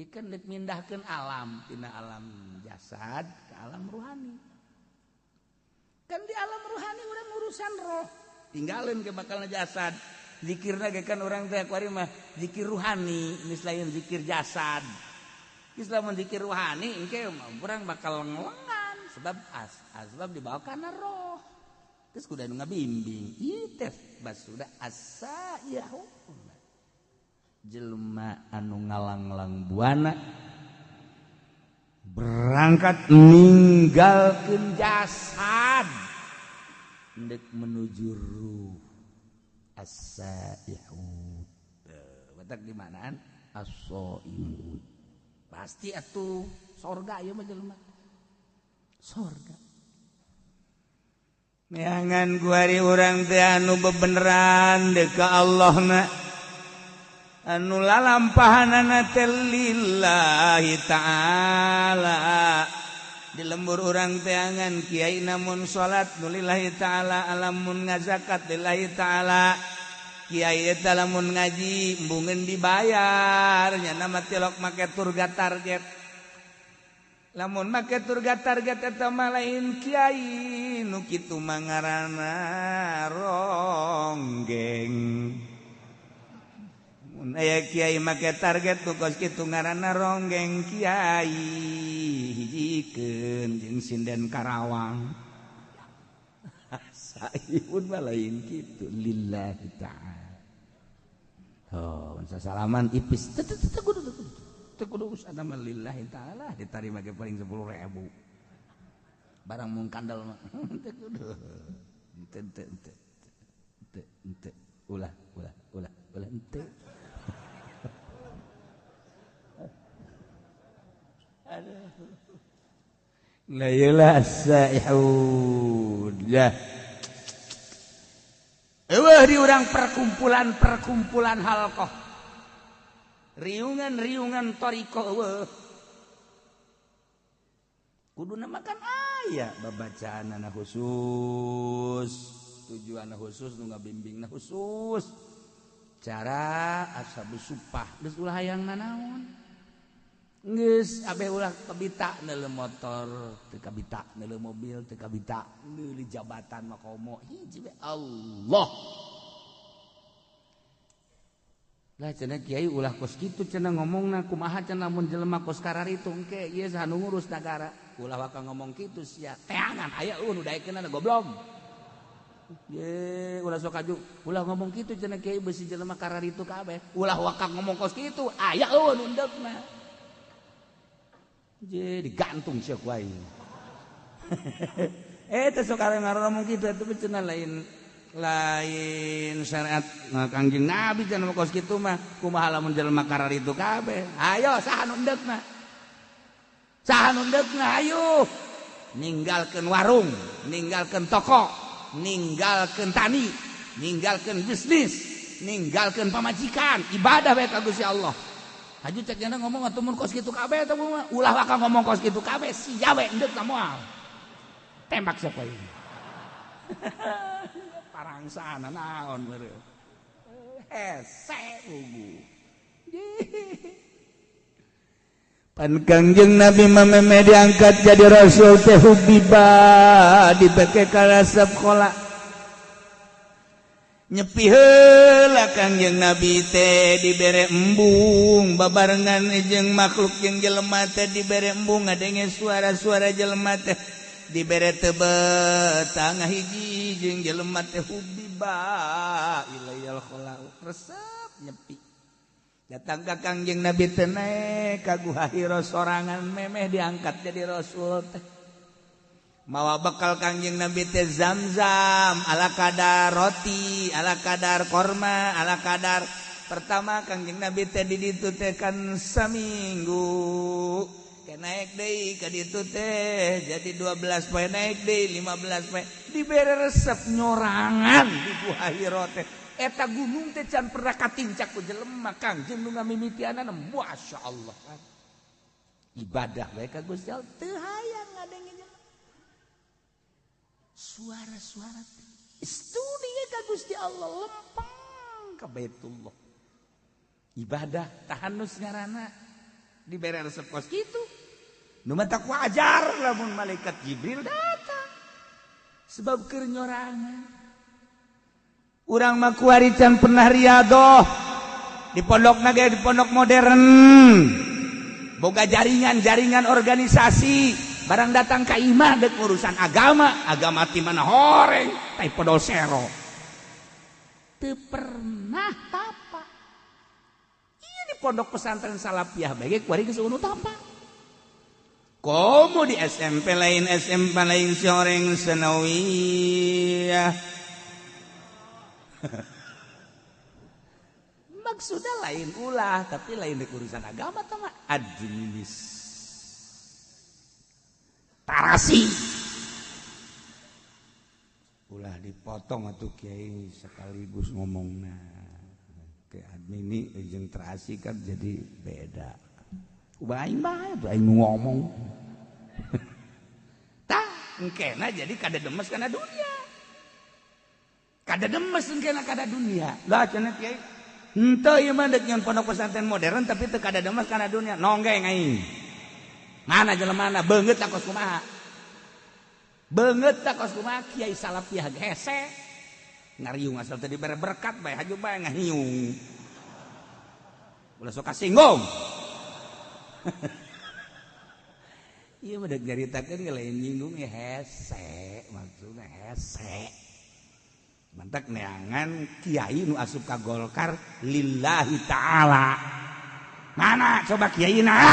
S2: ikan dek mindahkeun alam tina alam jasad ke alam ruhani kan di alam ruhani urang urusan roh tinggalin ke bakalna jasad zikirna ge kan urang teh kuari mah zikir ruhani geus lain zikir jasad geus lamun zikir ruhani engke urang bakal ngelengan sebab dibawa kana roh terus kudu anu ngabimbing ieu teh basuda asa yahu jelema anu ngalang-lang buana berangkat ninggalkeun jasad ndek menuju ruh asa yahu tak di manaan as-shaimun pasti atuh sorga ieu mah jelema sorga neangan kuari urang teh anu bebeneran deuk ka Allahna anu lalampahanana teh lillahi ta'ala di lembur urang teh angan kiai namun salat nu lillahi ta'ala alamun ngazakat lillahi ta'ala kiai eta lamun ngaji embungeun dibayar nya nama tilok make turga target lamun make turga target eta mah lain kiai nu kitu mah ngaranna ronggeng mun aya kiai make target nu kos kitu ngaranna ronggeng kiai hijikeun jeung sinden Karawang saipun mah lain kitu lillahi ta'ala. Oh, salaman ipis teu kudu usah nama lillahi ta'ala ditarima ge paling 10.000. Barang mung kandal mah teu kudu. Ente. Ulah ente. Aduh. La ilaha illallah. Eueuh di urang perkumpulan halqah. Riungan thariqah eueuh. Kuduna makan aya babacaanna khusus, tujuanna khusus nu ngabimbingna khusus. Cara ashabus supah geus ulah hayang nanaon. Geus abeh ulah kabita neuleuh motor, teu kabita neuleuh mobil, teu kabita neuleuh jabatan makomo hiji we Allah. Lah cenah kiai ulah kos kitu cenah ngomongna kumaha cenah mun jelema kos kararitu engke ieu saha nu ngurus nagara. Ulah waka ngomong kitu sia. Teangan aya nu daekeunna goblok. Ye ulah sok aju ulah ngomong kitu cenah kiai beusi jelema kararitu kabeh. Ulah waka ngomong kos kitu aya nu endegna. Je digantung sia ku aing. Teu sok areng ngomong kitu atuh cenah lain syariat Kangjeng Nabi cenah kos kitu mah kumaha lamun jelema kararitu kabeh. Ayo saha nu endegna? Saha nu endegna ayo. Ninggalkeun warung, ninggalkeun toko, ninggalkeun tani, ninggalkeun bisnis, ninggalkeun pamajikan, ibadah bae ka Gusti Allah. Haju cek jana ngomong atuh mun kos kitu kabeh teh ulah waka ngomong kos kitu kabeh sia we endeg moal. Tembak siapa ini? Parangsana naon beureuh. Hese ugu. Pan Kangjeng Nabi mameme diangkat jadi rasul teh hubiba dibeke ka resep kola. Nyepi heula Kangjeng Nabi teh dibere embung babarengan jeung makhluk jeung jelema teh dibere embung ngadenge suara-suara jelema teh dibere tebet tangah hiji jeung jelema teh hubiba ilayal khala resep nyepi datang ka Kangjeng Nabi teh naek ka Guha Hira sorangan memeh diangkat jadi rasul teh mawa bekal Kangjeng Nabi teh Zam-zam ala kadar roti, ala kadar korma, ala kadar pertama Kangjeng Nabi teh di ditu teh kan saminggu. Ke naik deui ka ditu teh jadi 12 poe naik deui 15 poe dibere resep nyorangan di Guha Hira teh. Eta gunung teh can pernah katincak ku jelema Kangjeng nu ngamimitianana masyaallah. Ibadah bae ka Gusti Allah teu hayang ngadenge suara-suara studi ka Gusti Allah lempeng ka Baitullah ibadah tahanus ngaranna dibere resep kos kitu nu mah tak wajar lamun malaikat Jibril datang sebab keur nyorangan urang mah kuari can pernah riadoh di pondokna ge di pondok modern boga jaringan organisasi barang datang ka imah dek urusan agama ti mana horeng tai podol sero teu pernah tapa ieu di pondok pesantren Salafiyah bae kuari geus unu tapa komo di SMP lain soreng sanawiyah maksudnya lain ulah tapi lain di urusan agama mah administrasi ulah dipotong atuh kiai sekaligus ngomongna ke administrasi kan jadi beda aing bae aing ngomong tah engkena jadi kada demes kana dunia kada demes engkena kada dunia lah cenah kiai henteu ieu mah deuk nyeun pondok pesantren modern tapi teu kada demes kana dunia nonggeng aing mana jelemana beungeut lah kos kumaha beungeut lah kos kumaha kiai salapiah hese ngariung asal teu dibere berkat bae haju bae ngahiung ulah sok kasinggung iya mah deuk nyaritakeun ge lain nyinggung hese maksudna hese mantak neangan kiai nu asup ka Golkar lillahi ta'ala mana coba kiai na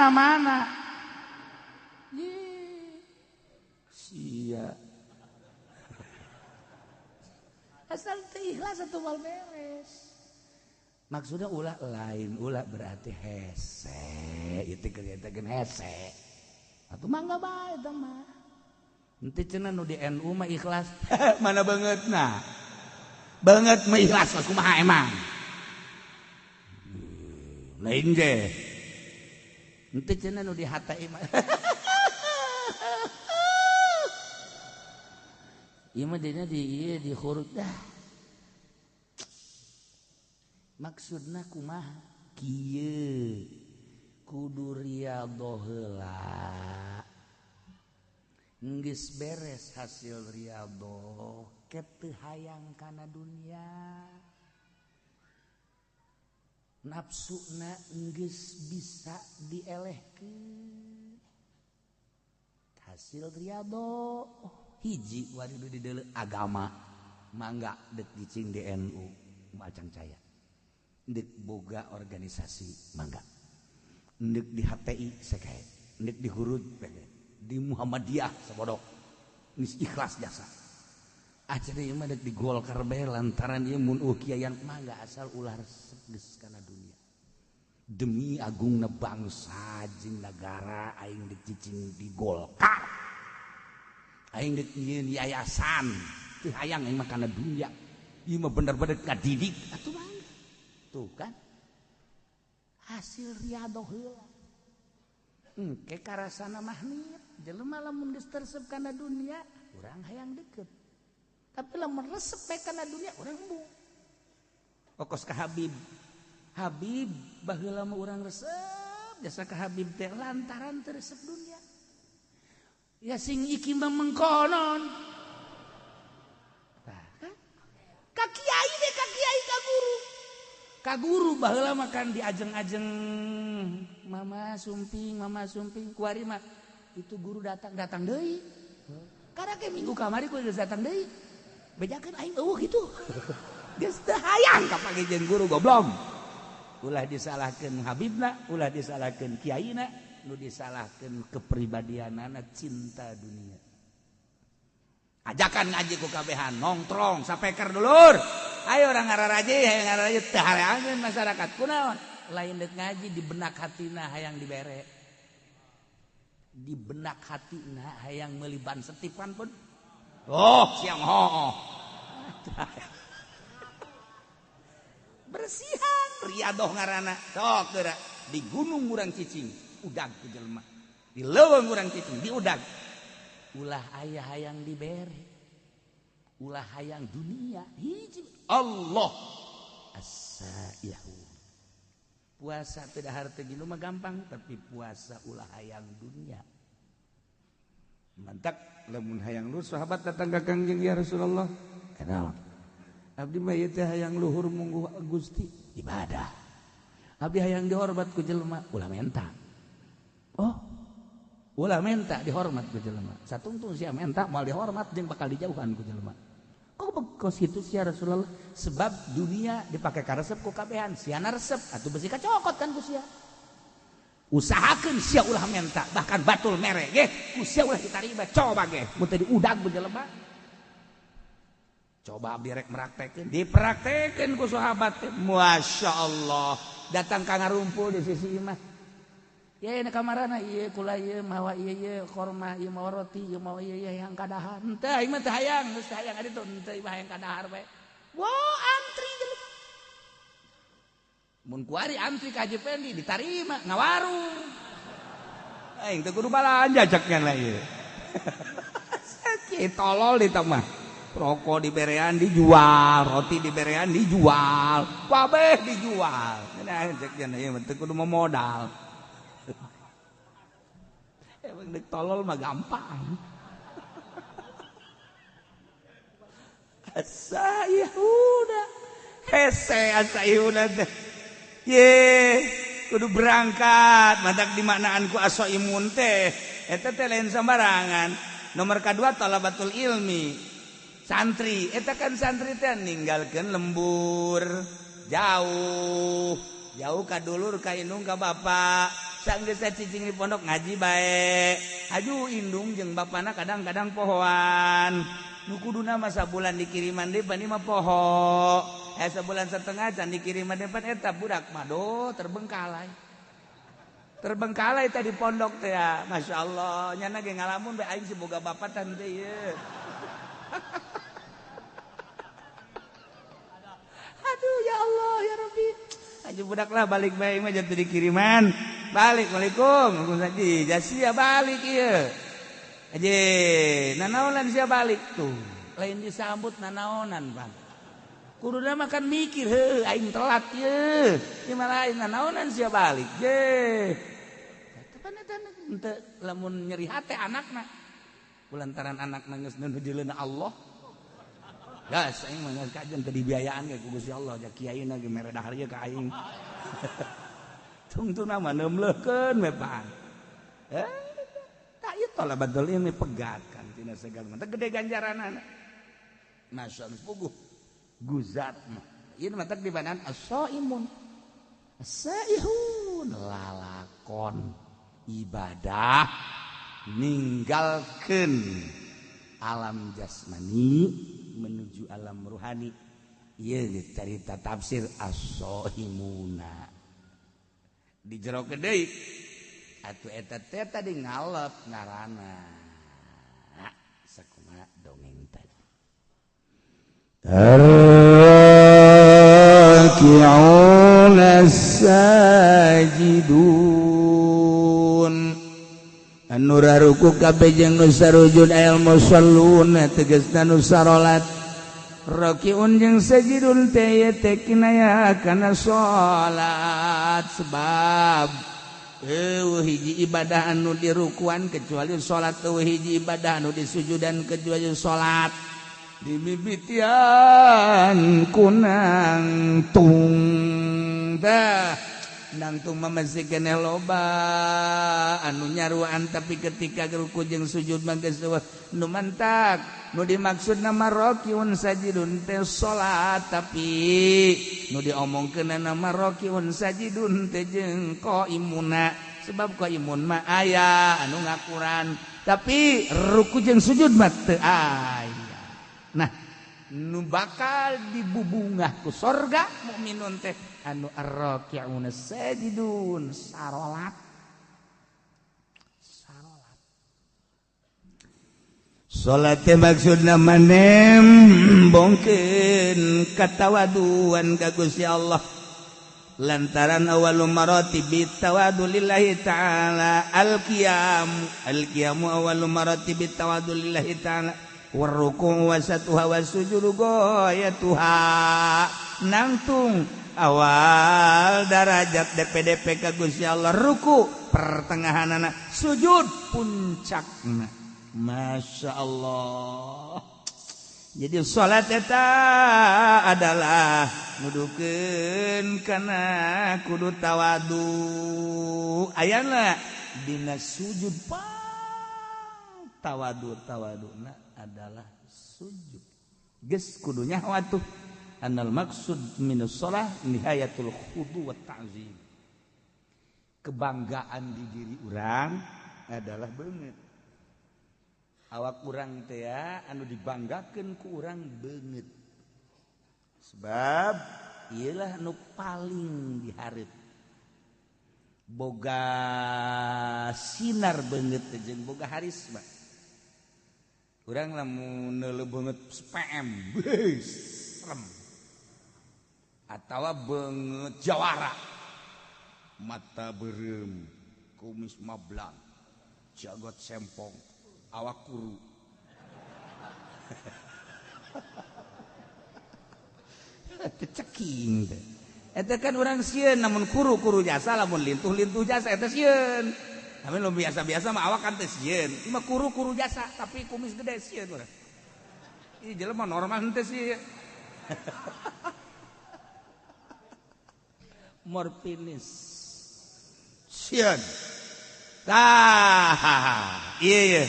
S2: mana sia asal teu ikhlas atuh mal beres maksudnya ulah lain ulah berarti hese itu kelihatan hese atuh mangga bae eta mah henteu cenah nu di NU mah ikhlas mana bangetna banget mah ikhlas kumaha emang lain je henteu cenah nu di HTI mah ieu mah dina di huruf dah maksudna kumaha kieu kudu riyadhah heula geus beres hasil riyadhah ke teu hayang kana dunia nafsuna geus bisa dielehkeun hasil riyadhah hiji waridu di deuleu agama mangga deuk dicing di NU macang caya deuk boga organisasi mangga deuk di HTI sakae deuk di hurud di Muhammadiyah sabodok geus ikhlas jasa acara ieu mah deuk di Golkar bae lantaran ieu mun kiayan mangga asal ulah resep geus kana dunia demi agungna bangsa jeung nagara aing deuk cicing di Golkar aing deuk nyieun yayasan teu hayang aing mah kana dunia ieu mah bener-bener ngadidik atuh mangga tuh kan hasil riyadhah heula engke karasana mah niat jelema lamun geus tersep kana dunia urang hayang deukeut tapi lamun resep bae kana dunia urang embung okos ka Habib baheula mah urang resep jasa ka Habib teh lantaran teu resep dunia ya sing iki mah mengkonon ka kiai deh ka kiai ka guru baheula mah kan diajeng-ajeng mama sumping kuari mah itu guru datang deui karena ke minggu kamari ku geus datang deui bejakeun aing eueuh kitu geus teu hayang kapake jeung guru goblok ulah disalahkeun habibna ulah disalahkeun kiaina nu disalahkeun kepribadianana cinta dunia ajakan ngaji ku kabehan nongkrong sapeker dulur ayo orang ngararaji hayang ngararaji teu hareangeun masyarakat kunaon lain deuk ngaji di benak hatina hayang dibere di benak hatina hayang meuli ban setipan pun siang hooh bersihan riyadhah ngaranna sok geura di gunung urang cicing udag ku jelema di leuweung urang cicing di udag ulah aya hayang dibere ulah hayang dunia hiji Allah as-saihu puasa teu dahar teu gilu mah gampang tapi puasa ulah hayang dunia mantak lamun hayang lu sahabat datang ka Kangjeng ya Rasulullah kenal abdi mah ieu teh hayang luhur mungguh Gusti ibadah abdi hayang dihormat ku jelema ulah menta ulah menta dihormat ku jelema satungtung sia menta moal dihormat jeung bakal dijauhan ku jelema kok situ sia Rasulullah sebab dunia dipake ka resep ku kabehan siana resep atuh besi kacokot kan ku sia usahakeun sia ulah menta bahkan batul mere ge ku sia ulah ditarima coba ge mun teh diudag bu jelema coba birek meraktekeun dipraktekeun ku sahabat teh masya Allah datang ka ngarumpul di sisi imah ya ini kamarana ieu kula ieu mawa ieu korma ieu mawa roti ieu mawa ieu yang kadahar henteu aing mah teu hayang geus teu hayang ari tuh henteu imah yang kadahar bae wow antri jelema mun kuari antri ka Haji Pendi ditarima ngawarung aing teu kudu balanja ceknya lah ieu sakit tolol di mah rokok di berean dijual roti di berean dijual kabeh dijual nah ceknya ieu teu kudu modal emang dek tolol mah gampang asa Yahuda hese asa Yahuda teh ye kudu berangkat matak dimaknaan ku aso imun teh eta teh lain sembarangan nomor kedua talabatul ilmi santri eta kan santri teh ninggalkeun lembur jauh ka dulur ka indung ka bapak sanggeus cicing di pondok ngaji bae aju indung jeung bapana kadang-kadang pohoan nu kuduna mah sabulan dikiriman depan ieu mah poho sabulan setengah can dikiriman depan eta budak mah do terbengkalai teh di pondok teh ya masyaallah nyana ge ngalamun bae aing siboga bapak teh ieu aduh ya Allah ya Rabbi aja budak lah balik bae mah jatuh dikiriman balik Waalaikum Haji Jasia balik ieu aja nanaonan sia balik tuh lain disambut nanaonan Bang kuduna makan mikir heuh aing telat ieu ieu mah lain nanaonan sia balik ye henteu lamun nyeri hate anakna kulantaran anakna geus nujuleuna Allah gas aing mah geus kajen teu dibiayaan ge ku Gusti Allah ja kiayeuna ge mere dahar ieu ka aing tungtuna mah neumleukeun we Pak tak ieu talabatul ilmi pegatkan tina segala mah gede ganjaranana masyaallah puguh guzat mah ieu mah teh dibandang as-shaimun as-saihun lalakon ibadah ninggalkeun alam jasmani menuju alam ruhani ieu cerita tafsir as-shaimuna di jero deui atuh eta teh tadi ngalep ngaranna sakumaha dongeng tadi raki'una sajidun anu raruku kabeh jeung nu sarujud ayal musallun tegasna nu sarolat rakiun jeung sajidun teh teh kinaya kana salat sebab hiji ibadah anu dirukuan kecuali salat hiji ibadah anu disujudan kecuali salat dimimitian kunang tung dah nangtung masih keneh loba anu nyaruan tapi ketika ruku jeung sujud mah geus nu mantak nu dimaksud nama rakiun sajidun teh salat tapi nu diomongkeun nama rakiun sajidun teh jeung qaimuna sebab qaimun mah aya anu ngakuran tapi ruku jeung sujud mah teu aya nah nu bakal dibubungah ku sorga mukminun teh anu ar-raki'una sajidun sarolat salat teh maksudna manem bongkeun katawaduan ka Gusti Allah lantaran awalul maratibi tawadu lillahi ta'ala al-qiyam awalul maratibi tawadu lillahi ta'ala warruku wasatuha wasujudu goyatuha nangtung awal darajat DPDP ka Gusti Allah ruku pertengahanana sujud puncakna masya Allah jadi salat eta adalah nudukeun kana kudu tawadu ayana dina sujud tawaduna adalah sujud geus kudunya watuh annal maksud minus shalah nihayatul khudu wa ta'zim kebanggaan di diri urang adalah beungeut awak urang teh anu dibanggakeun ku urang beungeut sebab ialah nu paling diharap boga sinar banget jeung boga harisma urang lamun neuleuh banget spam serem atawa banget jawara mata beureum kumis mablang jagot sempong awak kuru ceking teh eta kan urang sieun namun kuru-kuru jasa lamun lintuh-lintuh jasa eta sieun namun lu biasa-biasa mah awak kan teh sieun ieu mah kuru-kuru jasa tapi kumis gede sieun urang ieu jelema normal henteu sieun morfinis sieun tah ieu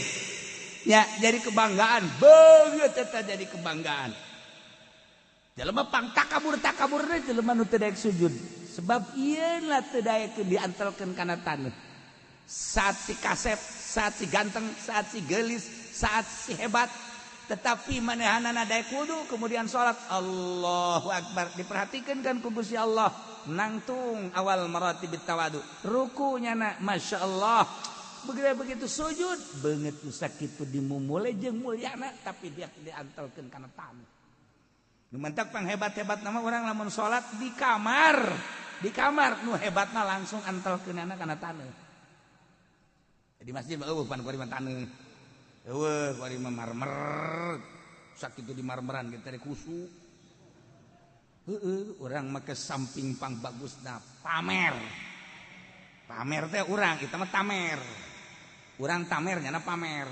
S2: ya jadi kebanggaan beungeut eta jadi kebanggaan jelema pang takabur teh jelema nu teu daek sujud sebab ieu lah teu daek diantelkeun kana taneuh saat si kasep saat si ganteng saat si geulis saat si hebat tetapi manehanana daek wudu kemudian salat Allahu akbar diperhatikeun kan ku Gusti Allah nangtung awal maratibit tawadu rukunya na masyaallah begitu sujud beungeut nu sakitu dimumule jeung mulyana tapi dia diantelkeun kana taneuh nu mentak pang hebat-hebat nama orang lamun salat di kamar nu hebatna langsung antelkeunana kana taneuh di masjid eueuh pan kuari mah taneuh eueuh kuari mah marmer sakitu di marmeran kita teh kusu urang mah ke samping pang bagusna pamer teh urang kita mah tamer urang tamer nyana pamer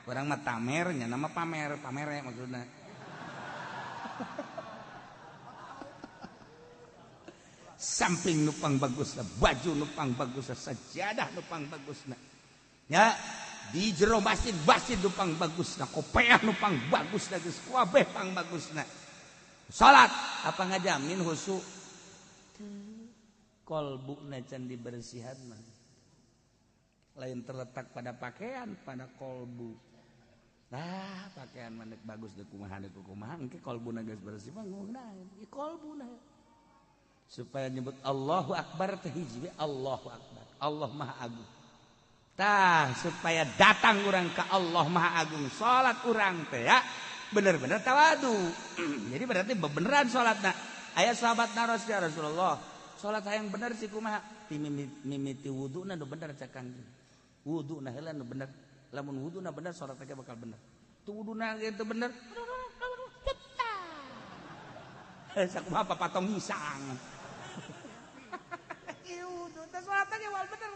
S2: urang mah tamer nyana mah pamer maksudna samping nupang bagusna baju nupang bagusna sajadah nupang bagusna ya di jero masjid nupang bagusna kopiah nupang bagusna geus kabeh pang bagusna salat apa ngajamin husu kolbuna can dibersihan mah lain terletak pada pakaian pada kolbu pakaian mandek bagus deh kumaha engke kolbuna geus bersih mah ngunaheun ieu kolbuna supaya nyebut Allahu akbar teh hiji Allahu akbar Allah maha agung tah supaya datang urang ka Allah maha agung salat urang teh ya bener-bener tawadu jadi berarti beneran salatna aya sahabatna Rasulullah salat hayang bener sih kumaha ti mimiti wuduna nu bener cak Kangjeng wuduna heula nu bener lamun wuduna bener salat teh bakal bener tu wuduna gitu bener sakumaha papatong hisang ieu wudu teh salat teh wal bener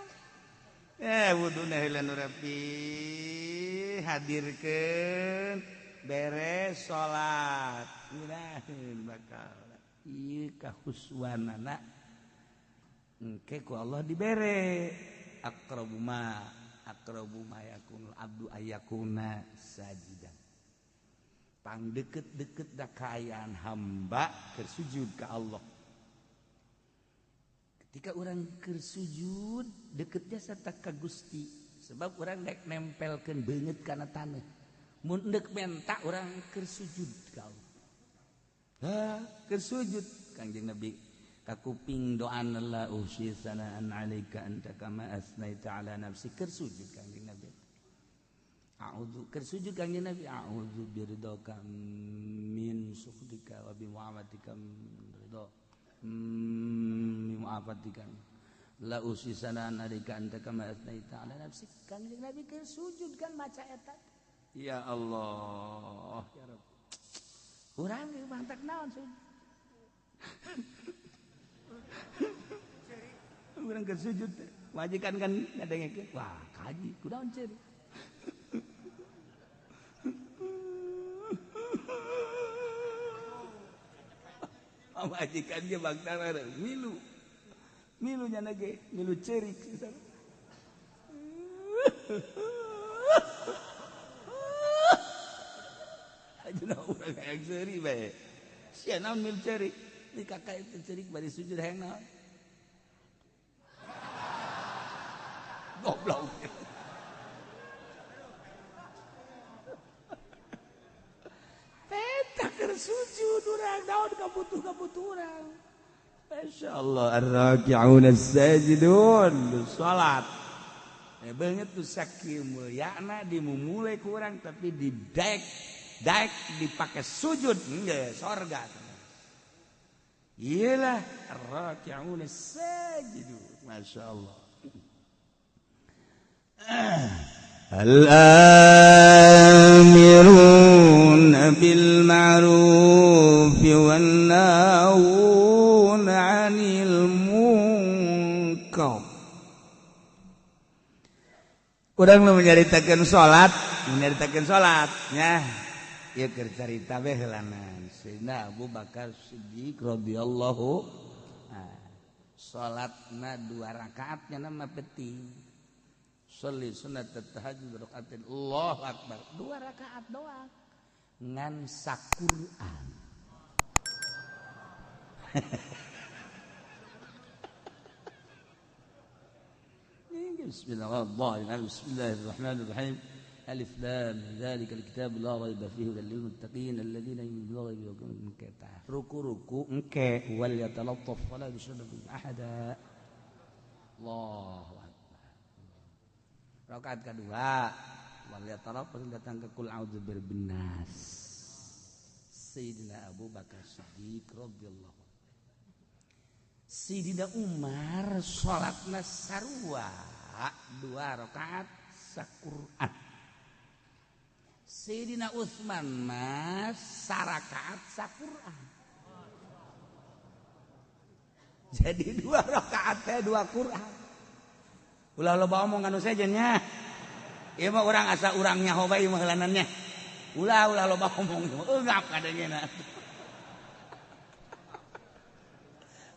S2: wuduna heula nu rapi hadirkeun beres salat ngiraheun bakal ieu kahuswanana engke ku Allah dibere aqrabu ma yakunul abdu ayakuna sajidan pang deket-deket da kaayaan hamba keur sujud ka Allah ketika urang keur sujud deketnya sarta ka Gusti sebab urang daek nempelkeun beungeut kana taneuh mun deuk menta urang keur sujud ka Allah keur sujud Kangjeng Nabi kakuping doan la usyi sanaan alaika anta kama asnaita ala nafsi keur sujud Kangjeng Nabi a'udzu keur sujud Kangjeng Nabi a'udzu biridaka min sukhtika wa bi mu'afatika ridha min mu'afatika la usyi sanaan alaika anta kama asnaita ala nafsi Kangjeng Nabi keur sujud kan maca eta ya Allah ya Rabb urang ge mantak naon sujud urang keur sujud majikan kan ngadengekeun wah kaji kunaon ceuri majikan ge baktana milu nya ge milu cerik ajeuna urang hayang ceuri bae sia naon milu cerik di kakak itu cerik bari sujud hayang naon goblok sujud urang naon butuh urang. Masyaallah ar-raki'un as-sajidun salat. Banget tuh saking mulyana dimulai kurang tapi daek dipakai sujud enggak sorga. Iyalah ar-raki'un as-sajidun. Masyaallah. Al-amirun bil ma'ruf wan nahun 'anil munkar. Urang nu menceritakeun salat nya ieu keur carita bae heulanan Sayyidina Abu Bakar Siddiq radhiyallahu salatna 2 rakaat nya nama penting. Sholli sunat tahajud rakaatin Allahu akbar 2 rakaat doang ngan saquran. Bismillahirrahmanirrahim. Alif lam dzalikal kitab la raiba fihi hudal lil muttaqin alladziina yu'minuna bil ghaibi wa yuqiimuna as-salata. Ruku engke wal yatalattaf wa la yushriku ahada. Allahu rakaat kedua wal yatarabbas datang ke kul a'udzu birabbin nas. Sayyidina Abu Bakar Siddiq radhiyallahu. Sayyidina Umar salatna sarua 2 rakaat saquran. Sayyidina Utsman mah sarakaat saquran. Jadi 2 rakaat teh 2 Quran. Ulah loba omong anu sajanya. Ieu mah urang asa urang nyaho bae mah heulanannya. Ulah loba omong. Eungap kadengena.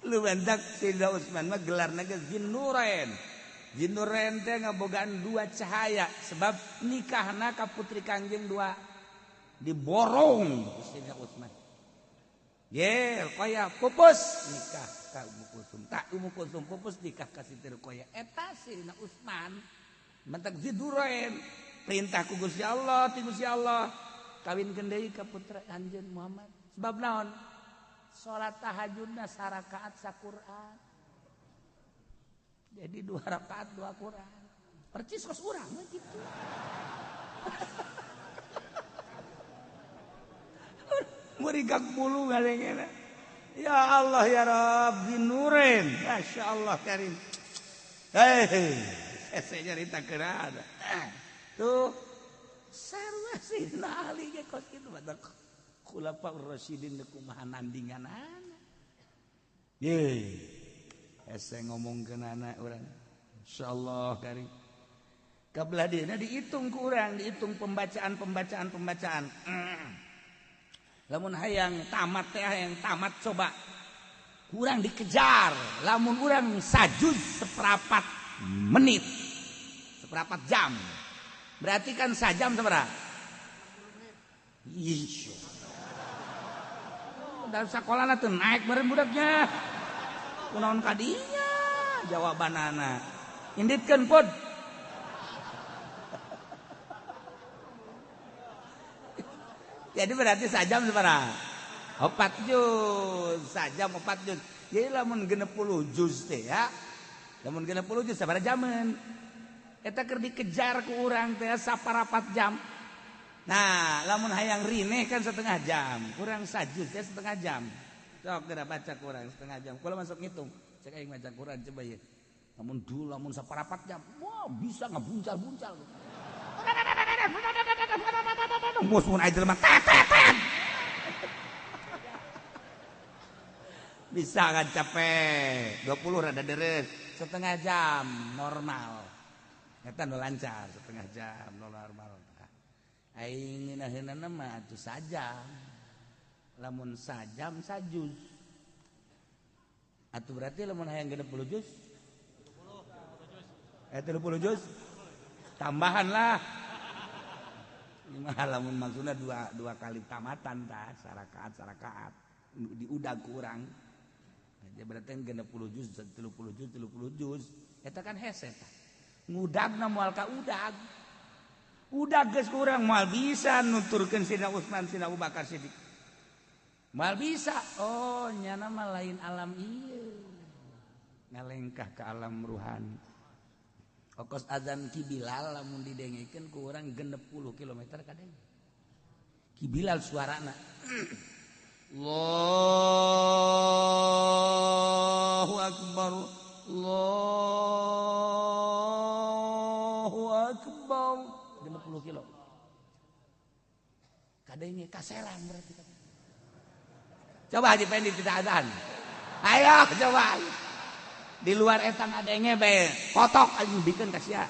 S2: Lu bentak Sayyidina Utsman mah gelarna ge Zinnurain. Zinnurain teh ngabogaan 2 cahaya sebab nikahna ka putri Kangjeng 2 diborong Sayyidina Utsman. Ye, kaya pupus nikah ka Ummu Kulsum. Tak Ummu Kulsum pupus nikah ka Siti Ruqayyah. Eta Sayyidina Utsman mentak Zinnurain perintah ku Gusti Allah, ti Gusti Allah kawinkeun deui ka putra Anjeun Muhammad. Sebab naon? Salat tahajudna sarakaat saquran. Jadi 2 rakaat 2 Quran. Percis kos urang mah kitu. Murigak bulu ngalengena. Ya Allah ya Rabb Zinnurain. Masyaallah karim. Hei, saya cerita kerana. Tuh sarua Sayyidina Ali ge kos kitu badak Khulafaur Rasyidin kumaha nandinganana. Ye. Ese ngomongkeun anak urang. Insyaallah karim. Kabelah dina dihitung ku urang, dihitung pembacaan. Lamun hayang tamat teh hayang tamat coba kurang dikejar lamun urang sajuz seperempat menit seperempat jam berarti kan sajam seberapa iya dan sekolahna teu naik bareng budaknya kunaon kadinya jawabanana inditkeun pod jadi berarti sajam seberapa? 4 juz. Sajam 4 juz. Jadi lamun 60 juz teh ya. Lamun 60 juz sabaraha jaman? Eta keur dikejar ku urang teh saparapat jam. Nah, lamun hayang rineh kan setengah jam. Urang sajuz teh setengah jam. Sok geura baca ku urang setengah jam. Kula masuk ngitung. Cek aing maca Quran coba ye. Lamun saparapat jam. Wah, bisa ngabuncal-buncal. Mus mun aya jelema tetet. Bisa kan capek 20 rada deres setengah jam normal. Eta nu lancar setengah jam normal. Aing ngeunaheunana mah atuh sajam. Lamun sajam sajuz. Atuh berarti lamun hayang 60 juz 30 juz tambahan lah. Lamun maksudna dua kali tamatan tah sarakaat diudag kurang. Jadi berarti 60 juz 30 juz eta kan hese tah. Ngudagna moal ka udag. Udag geus kurang moal bisa nuturkeun Sayyidina Utsman Sayyidina Abu Bakar Siddiq. mal bisa oh nyana mah lain alam ieu ngalengkah ke alam ruhani ongkos azan Ki Bilal lamun didengekeun ku urang 60 kilometer kadang Ki Bilal suarana Allahu akbar Allahu akbar 60 kilo kadenge kaserang berarti coba Haji Pendi tidak azan ayo coba di luar eta ngadenge bae kotok anjing bikin kasia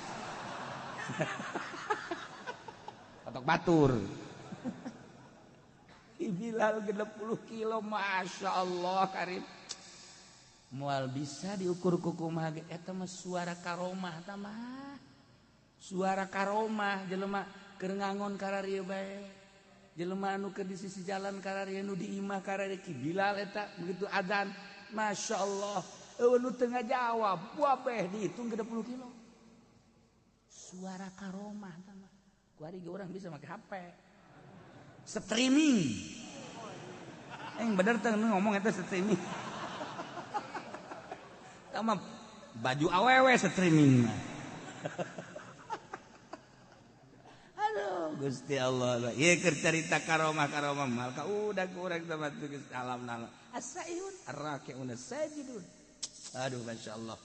S2: kotok batur Bilal 60 kilo Masya Allah Karim mual bisa diukur kukumaha ge eta mah suara karomah tah mah suara karomah jelema keur ngangon kararieu bae jelema anu keur di sisi jalan kararieu nu di imah kararieu Ki Bilal eta begitu adzan Masya Allah eueuh nu teu ngajawab buabeh dihitung 60 kilo suara karomah tah mah ku ari ge urang bisa make HP streaming bener teh ngomong eta streaming sama baju awewe streaming aduh Gusti Allah ieu keur carita karomah mal ka udah kurang sama teu geus alam nana as-saihun ar-raki'un as-sajidun aduh masyaallah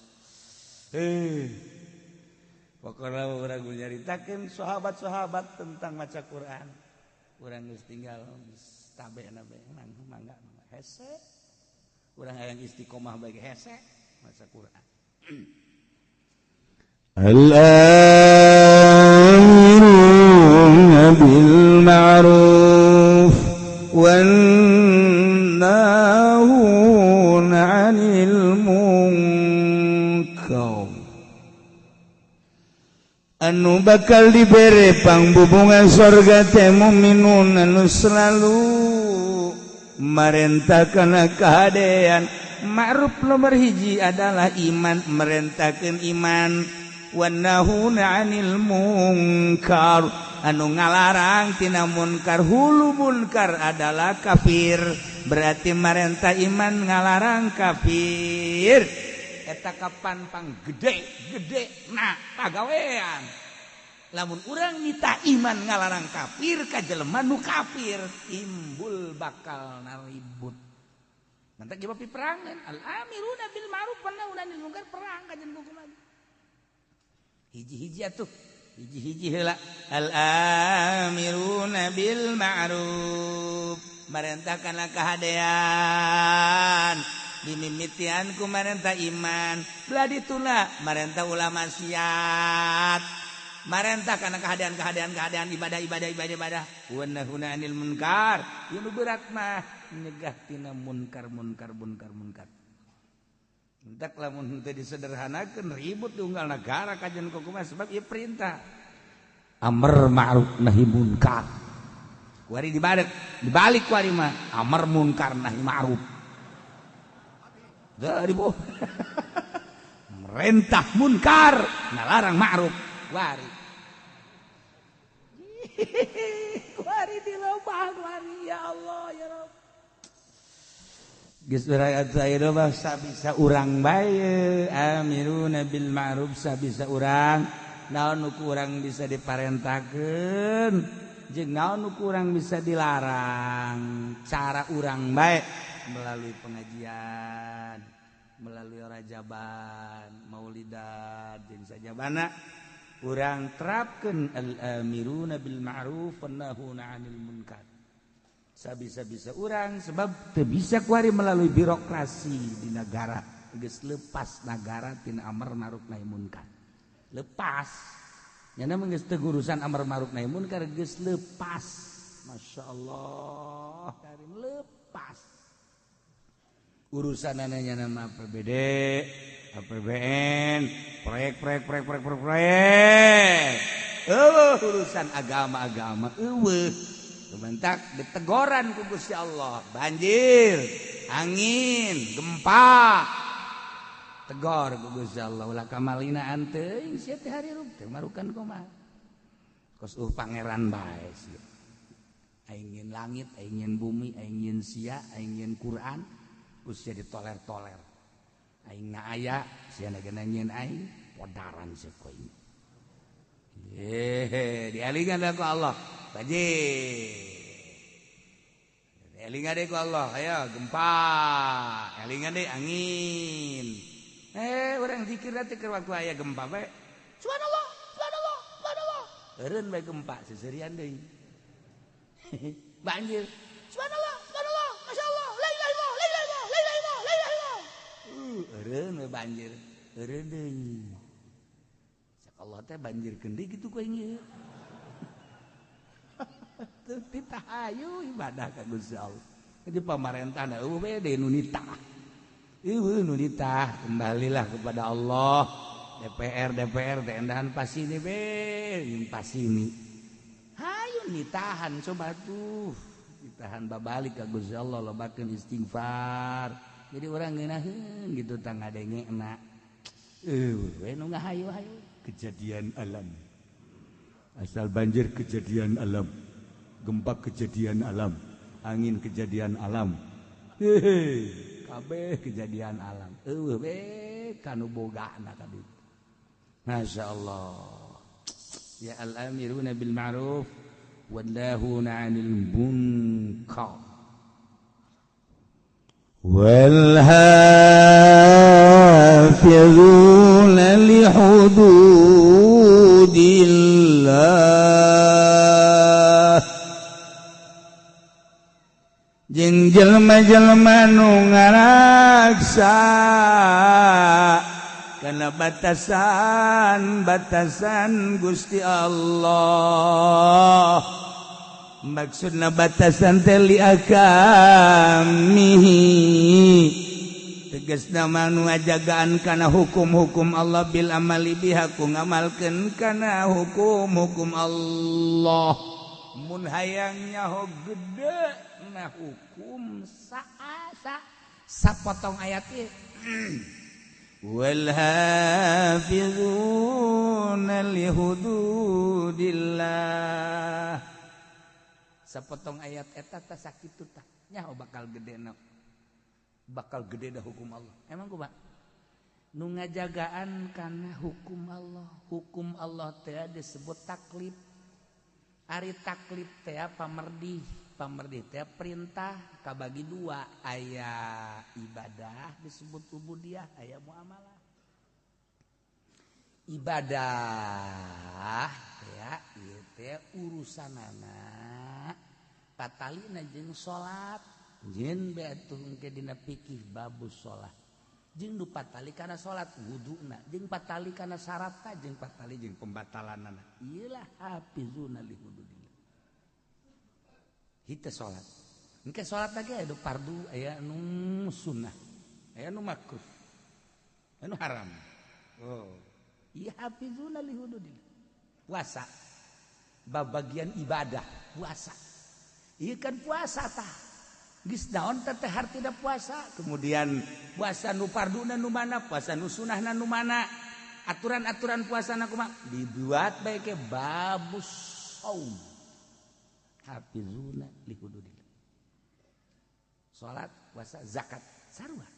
S2: pokoknya urang nyaritakeun sahabat-sahabat tentang maca Quran urang geus tinggal tabena bae mangga hese urang hayang istiqomah bae hese maca Quran al-amiruna bil ma'ruf wan nahuna 'anil munkar anu bakal dibere pangbubungan sorga teh mu'minun anu selalu marentahkeun kahadean ma'ruf nomor hiji adalah iman merentahkeun iman wan nahuna 'anil munkar anu ngalarang tina munkar hulu munkar adalah kafir berarti marentah iman ngalarang kafir eta kapan pang gede nah pagawean lamun urang mita iman ngalarang kafir ka jelema nu kafir timbul bakal naribut nanti kieu piperangan al-amiruna bil ma'ruf wan nahuna 'anil munkar perang ka jeung kumaha hiji-hiji atuh hiji-hiji heula al-amiruna bil ma'ruf marentahkeun kahadean dimimitian ku marentah iman beladi tula marentah ulah maksiat marentah kana keadaan ibadah wa nahuna 'anil munkar ieu nu berat mah nyegah tina munkar entek lamun teu disederhanakeun ribut diunggal negara kajen kumaha sebab ieu perintah amr ma'ruf nahi munkar kuari dibalik kuari mah amr munkar nahi ma'ruf dari boh merentah munkar ngalarang ma'ruf wari dilobah wari ya Allah ya Rabb geus urang aya mah sabisa urang bae amiruna bil ma'ruf sabisa urang naon nu urang bisa diparentahkeun jeung naon nu urang bisa dilarang cara urang bae melalui pengajian melalui rajaban maulidan jeung sajabana urang terapkeun al-amiruna bil ma'ruf wan nahuna 'anil munkar sabisa-bisa urang sebab teu bisa kuari melalui birokrasi di negara geus leupas negara tina amar ma'ruf nahi munkar lepas nyana mah geus teu urusan amar ma'ruf nahi munkar geus leupas masyaallah karim lepas urusan ananya nama APBD, APBN, proyek. Urusan agama. Sebentak ditegoran ku Gusti Allah, banjir, angin, gempa. Tegor ku Gusti Allah, ulah kamalina anteuing sia teh hari rub teh marukan kumaha. Kos pangeran bae sia. ingin langit, ingin bumi, ingin sia, ingin Quran, usia ditoler-toler. Aing na aya, sia ingin aing, podaran sekoy. Dialingan aku Allah. Baji. Dialingan deh ku Allah. Ayo gempa. Dialingan deh angin. Orang zikir nanti ke waktu aya gempa bae. Subhanallah, subhanallah, subhanallah. Eureun bae gempa seserian deui. Banjir. Subhanallah, subhanallah, masyaallah, la ilaha illallah, la ilaha illallah, la ilaha illallah, la ilaha illallah. Eureun we banjir. Eureun deui. Sak Allah teh banjir kendi gitu ku aing ieu. Teu ditahayu ibadah ka Gusti Allah. Jadi pamarentahna eueuh we deui nu nitah. Eueuh nu nitah, kembalilah kepada Allah. DPR teh endahan pasini be, jeung pasini. Hayu nitahan coba tuh. Ditahan babalik ka Gusti Allah lobakeun istighfar. Jadi urang ngeunaheun gitu tang ngadengena. We nu ngahayu-hayu kejadian alam. Asal banjir kejadian alam. Gempa kejadian alam. Angin kejadian alam. Kabeh kejadian alam. Eueuh we kanu bogana ka ditu. Masyaallah. Ya al-amiruna bil ma'ruf wannahuna 'anil munkar wal hafizuna li hududillah jeung jelema-jelema nu ngaraksa kana batasan Gusti Allah. Maksudna batasan teh li akamihi. Tegasna manu ngajagaan kana hukum-hukum Allah bil amali biha ku ngamalkeun kana hukum-hukum Allah. Mun hayang nyaho gede na hukum sapotong ayat ieu. Wal hafizuna li hududillah. Sapotong ayat eta teh sakitu tah nyaho bakal gedena dah hukum Allah. Emang kumaha? Nu ngajagaan kana hukum Allah. Hukum Allah teh disebut taklif. Ari taklif teh pamerdih. Pamerdih teh perintah kabagi dua, aya ibadah disebut ubudiyah, aya muamalah. Ibadah ya ieu teh urusanana patalina jeung salat, jeung beatuh engke dina fikih babus salat. Jeung nu patali kana salat wuduna, jeung patali kana syaratna, jeung patali jeung pembatalanana. Ieulah hafizuna li hududillah. Hita sholat, engke sholat lagi ada fardu, aya nu sunnah, aya nu makruh, aya nu haram. Oh, iya hafizuna li hududillah. Puasa, bagian ibadah puasa. Iya kan puasa tah, geus naon teh hartina puasa. Kemudian puasa nu farduna nu mana, puasa nu sunnahna nu mana, aturan-aturan puasana kumaha dibuat bae ke babus saum. Hafizuna li hududillah. Salat, puasa, zakat, sarua.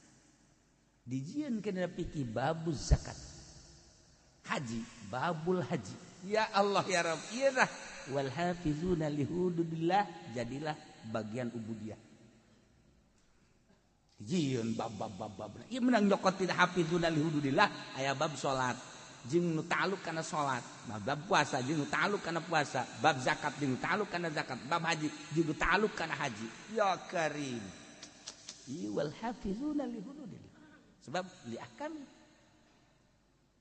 S2: Dijieun kana fikih babul zakat. Haji, babul haji. Ya Allah ya Rabb, ieu wal hafizuna li hududillah jadilah bagian ubudiyah. Dijieun bab-bab. Ieu menang nyokot tidak hafizuna li hududillah aya bab salat. Jeung nu ta'alluq kana salat, bab puasa jeung nu ta'alluq kana puasa, bab zakat jeung nu ta'alluq kana zakat, bab haji jeung nu ta'alluq kana haji. Ya Karim. Wal hafizuna li hududillah. Sebab li ahkam.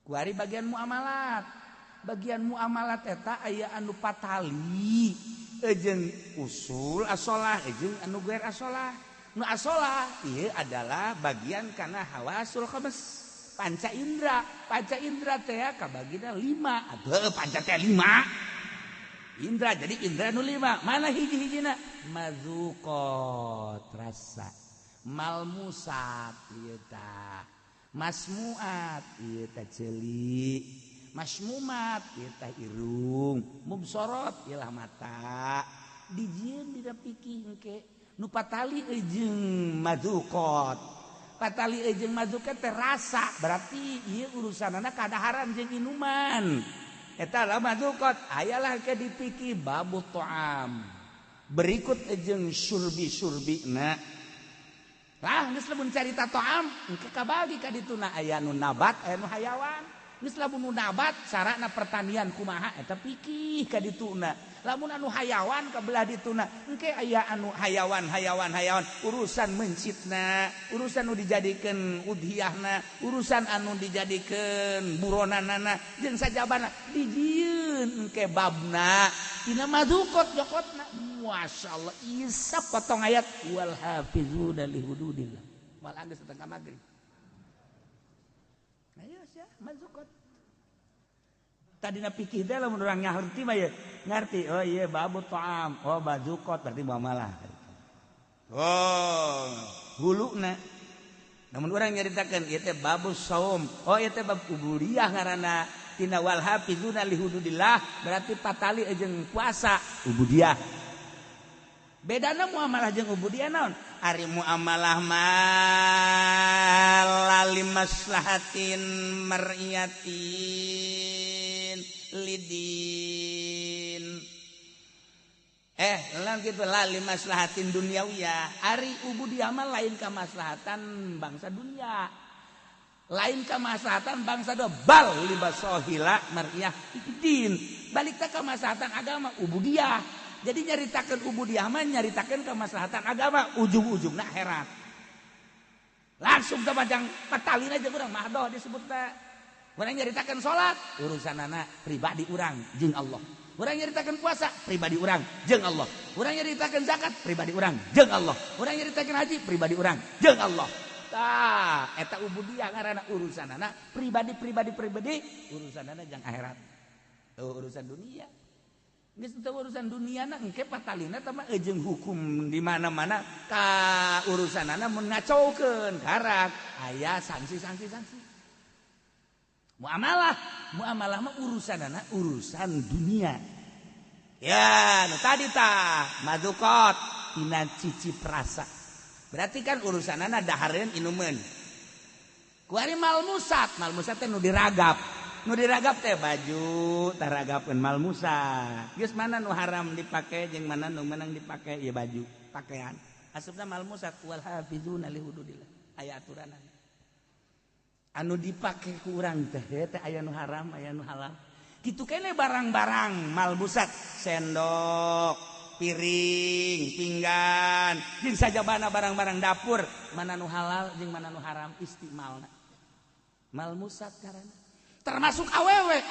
S2: Kuari bagian muamalat. Bagian muamalat eta aya anu patali, jeung usul asolah, jeung anu guer asolah. Nu asolah ieu adalah bagian kana hawasul khamis. Panca indra teh kabagina 5 atuh panca teh 5 indra jadi indra nu 5 mana hiji-hijina mazuqat rasa malmusat ieu tah masmuat ieu tah ceuli masmumat ieu tah irung mubsarat ieu mata dijieun dina fikih engke nu patali jeung mazukot. Patali jeung mazukot teh rasa, berarti ieu urusanana kadaharan jeung inuman. Eta lah mazukot, ayalah ke di fikih babut ta'am. Berikut jeung surbi-surbina. Lah geus lamun carita ta'am, engke kabagi ka dituna aya nu nabat, aya nu hayawan. Geus lamun nu nabat sarana pertanian kumaha eta fikih ka dituna. Lamun anu hayawan kabelah dituna engke aya anu hayawan urusan mencitna, urusan nu dijadikeun udhiyahna, urusan anu dijadikeun buronanana jeung sajabana dijieun engke babna tina mazukot jokotna. Masyaallah isap potong ayat wal hafizuna li hududillah. Malah geus setengah magrib. Ayo sia mazukot. Tadina pikir teh lamun urang ngarti mah ya ngarti oh iya babut ta'am oh bazukot berarti muamalah oh huluna namun urang nyaritakeun ieu teh babus saum oh ieu teh bab ubudiyah ngaranna tina wal hafizuna li hududillah berarti patali jeung puasa ubudiyah bedana muamalah jeung ubudiyah naon ari muamalah mah limaslahatin mar'iyatin lidin lan kitu la limaslahatin dunyawiyah ari ubudiyah mah lain ka maslahatan bangsa dunia lain ka maslahatan bangsa do bal libasahila mar'iyah din balik ka maslahatan agama ubudiyah jadi nyaritakeun ubudiyah mah nyaritakeun ka maslahatan agama ujung-ujungna akhirat langsung teh bajang patalina jeung urang mah doh disebutna. Urang nyaritakeun salat urusanana pribadi urang jeung Allah. Urang nyaritakeun puasa pribadi urang jeung Allah. Urang nyaritakeun zakat pribadi urang jeung Allah. Urang nyaritakeun haji pribadi urang jeung Allah. Tah eta ubudiyah ngaranna urusanana pribadi urusanana jeung akhirat. Urusan dunia. Geus teu urusan duniana engke patalina teh mah jeung hukum di mana-mana ka urusanana mun ngacaukeun karak aya sanksi. Muamalah mah urusan dunia. Ya, nu tadi tah mazukot tina cicip rasa. Berarti kan urusanana dahareun inumeun. Kuari malmusat teh nu diragap. Nu diragap teh baju, taragapkeun malmusat. Geus mana nu haram dipake jeung mana nu meunang dipake ieu baju, pakaian. Asupna malmusat wal hafizuna li hududillah. Aya aturanana. Anu dipake ku urang teh aya nu haram aya nu halal kitu keneh barang-barang malbusat sendok piring pinggan jeung sajabana barang-barang dapur mana nu halal jeung mana nu haram istimalna malmusat karana termasuk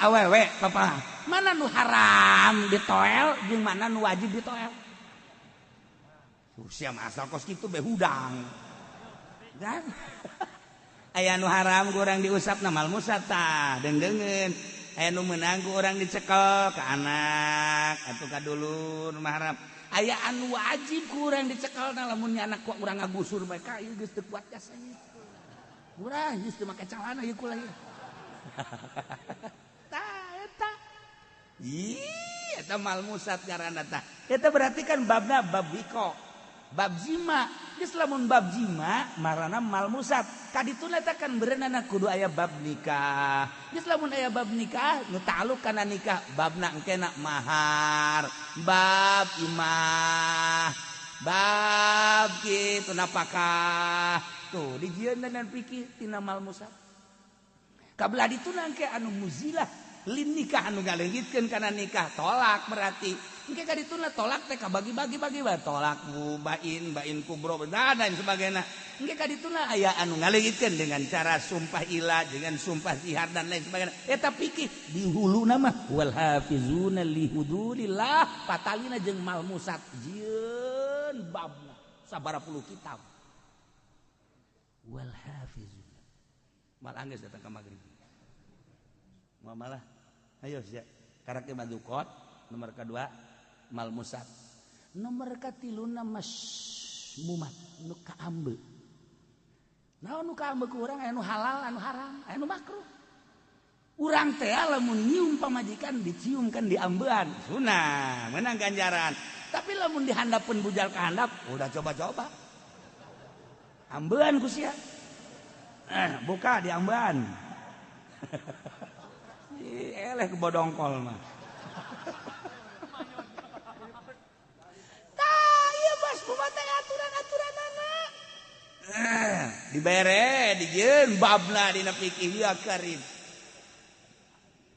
S2: awewe papa mana nu haram ditoel jeung mana nu wajib ditoel sia asal kos kitu behudang dan aya nu haram ku urang diusapna malmusat tah deungeun aya nu meunang ku urang dicekel ka anak atuh ka dulur mah haram aya anu wajib ku urang dicekelna lamun anak ku urang ngagusur bae ka ieu geus teu kuat jasanya urang geus teu make calana ieu kula ieu tah eta eta malmusat ngaranna tah eta berarti kan babna bab wiko bab jima geus lamun bab jima marana malmusat kadituna teh kan berenana kudu aya bab nikah geus lamun aya bab nikah nu ta'alluq kana nikah babna engkena mahar bab imah bab kitu napakah tuh dijieun dan fikih tina malmusat kabelah dituna engke anu muzilah lin nikah anu ngaleungitkeun kana nikah tolak berarti engke ka dituna tolak teh kabagi-bagi bae tolak bain kubro dan sebagainya engke ka dituna aya anu ngaleungitkeun dengan cara sumpah ilah dengan sumpah zihar dan lain sebagainya eta fikih di huluna mah wal hafizuna li hududillah patalina jeung malmusat jieun babna sabaraha puluh kitab wal hafizuna mal anggeus datang ka magrib muamalah ayo sia karake mazukot nomor kedua malmusat nomor katiluna masmumat nu kaambe naon nu kaambe ku urang aya nu halal anu haram aya nu makruh urang teh lamun nyium pamajikan diciumkan di ambean sunah menang ganjaran tapi lamun dihandapeun bujal ka handap udah coba-coba ambean ku sia buka di ambean eleh ke bodongkol mah tah ieu bos bumateh aturan-aturanana dibere dijieun babna dina fikih ya karim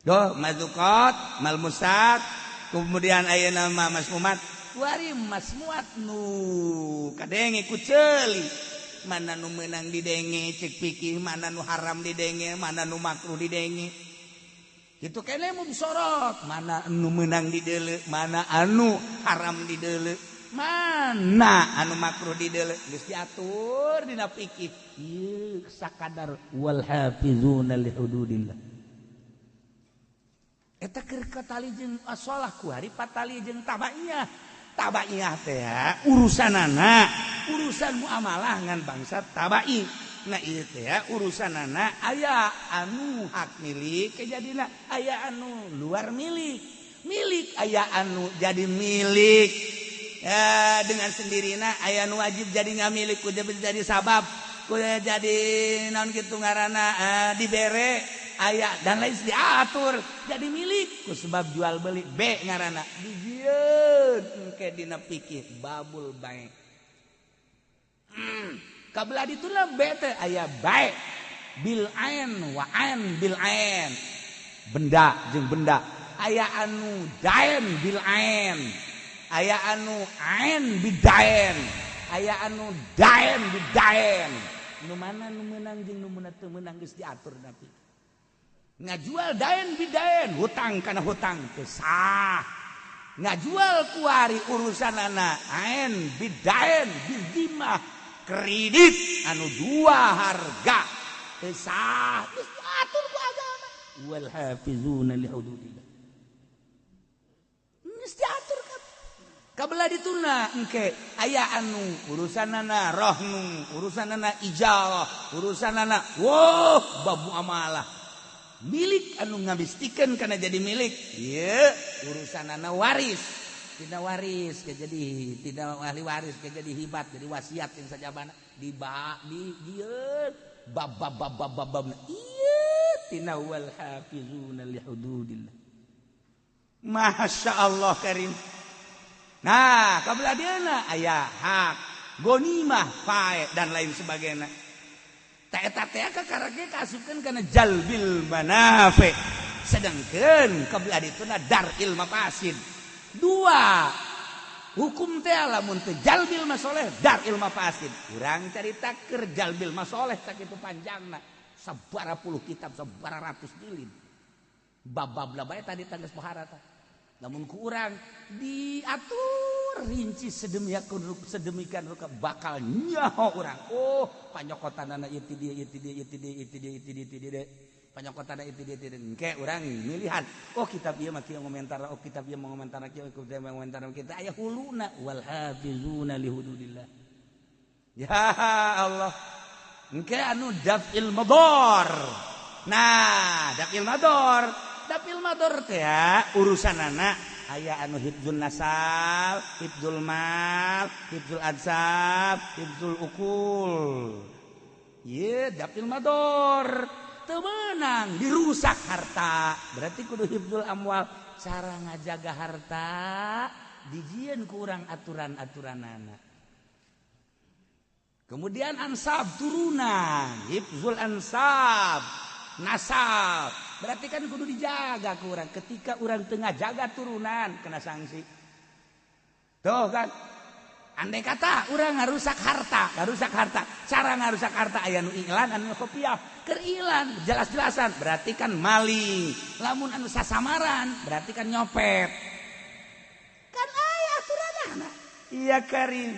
S2: doh mazukat malmusat kemudian ayeuna mah masmumat kuari masmuat nu kadenge ku ceuli mana nu meunang didenge cek fikih mana nu haram didenge mana nu makruh didenge kitu keneh mun sorot mana anu meunang dideuleu mana anu haram dideuleu mana anu makruh dideuleu geus diatur dina fikih ieu sakadar wal hafizuna li hududillah eta keur katali jeung shalah kuari patali jeung tabaiyah teh ya urusanana urusan muamalah ngan bangsa tabai nah ieu teh ya urusanana aya anu hak milik kejadina aya anu luar milik aya anu jadi milik ya, dengan sendirina aya anu wajib jadi ngamilik kudu jadi sabab kudu jadi naon kitu ngaranna dibere aya dan lain diatur jadi milik ku sebab jual beli B ngaranna dijieun engke dina fikih babul bae kabelah dituna B teh aya bae bil ain wa ain bil ain benda jeung benda aya anu daen bil ain aya anu ain bidaen aya anu daen bidaen nu mana nu meunang jeung nu teu meunang geus diatur napi ngajual daen bidaen hutang kana hutang teu sah ngajual kuari urusanana ain bidaen bizimah kredit anu dua harga teu sah geus diatur ku agama wal hafizuna li hududillah geus diatur kabelah dituna engke aya anu urusanana rohnu urusanana ijarah urusanana bab muamalah milik anu ngabistikeun kana jadi milik ieu urusanana waris tina waris ke jadi tidak ahli waris ke jadi hibat jadi wasiat yang sajabana di dieu bab ieu tina wal hafizuna li hududillah masyaallah karim. Nah, kabelah dieuna aya hak, gonimah, fae dan lain sebagainya. Ta eta teh kakarage kasupkeun kana jalbil manafi. Sedengkeun kabelah dituna daril mafasid. Dua hukum teh lamun teu jalbil masoleh, daril mafasid. Urang carita keur jalbil masoleh tak kitu panjangna. Sabaraha puluh kitab, sabaraha ratus jilid. Bab-bab bae tadi tangges pohara tah. Namun ku urang diatur rinci sedemikian rupa bakal nyaho urang. Oh, panyokotanana ieu ti dieu panyokotanana ieu ti dieu engke urang milihan. Oh, kitab ieu mah kieu ngomentar, oh kitab ieu ngomentar kieu ngomentar kita aya huluna wal hafizuna li hududillah. Ya Allah. Engke anu daf'il madar. Nah, daf'il madar teh ya urusanana aya anu hifdzul nasab, hifdzul mal, hifdzul adsab, hifdzul ukul. Ieu daf'il madar teu meunang dirusak harta. Berarti kudu hifdzul amwal, cara ngajaga harta dijieun ku urang aturan-aturanana. Kemudian ansab turunan, hifdzul ansab, nasab. Berarti kan kudu dijaga ku urang. Ketika urang tengah jaga turunan kena sanksi. Tuh kan. Andai kata urang ngarusak harta. Cara ngarusak harta aya nu iklan anu kopiah. Keur iklan jelas-jelasan berarti kan maling. Lamun anu sasamaran berarti kan nyopet. Kan aya aturanana. Iya karim.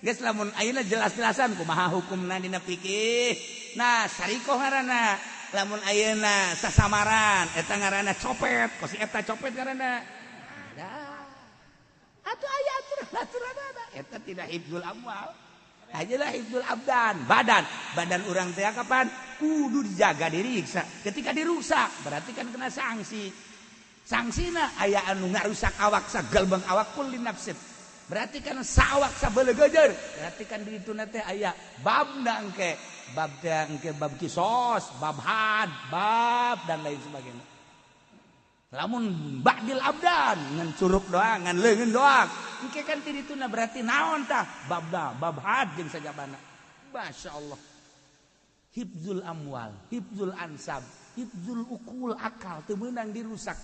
S2: Geus lamun ayeuna jelas-jelasan kumaha hukumna dina fikih. Nah, sarikoh ngaranna. Lamun ayeuna sasamaran eta ngaranna copet, kosi eta copet ngaranna. Ada. Atuh aya aturan-aturanana eta tidak hifdzul amwal. ajalah hifdzul abdan, badan orang teh kapan kudu dijaga diriksa. Ketika dirusak berarti kan kena sanksi. Sangsina aya anu ngarusak awak sagalbang awak kulli nafsin. Berarti kan sawak sabeule gejer. Berarti kan di dituna teh aya babna engke. Bab teh engke bab kisos, bab had, bab dan lain sebagainya. Lamun ba'dil abdan ngan curug doang, ngan leungeun doang. Engke kan ti dituna berarti naon tah? Babda, bab had jeung sajabana. Masyaallah. Hifzul amwal, hifzul ansab, hifzul ukul akal teu meunang dirusak.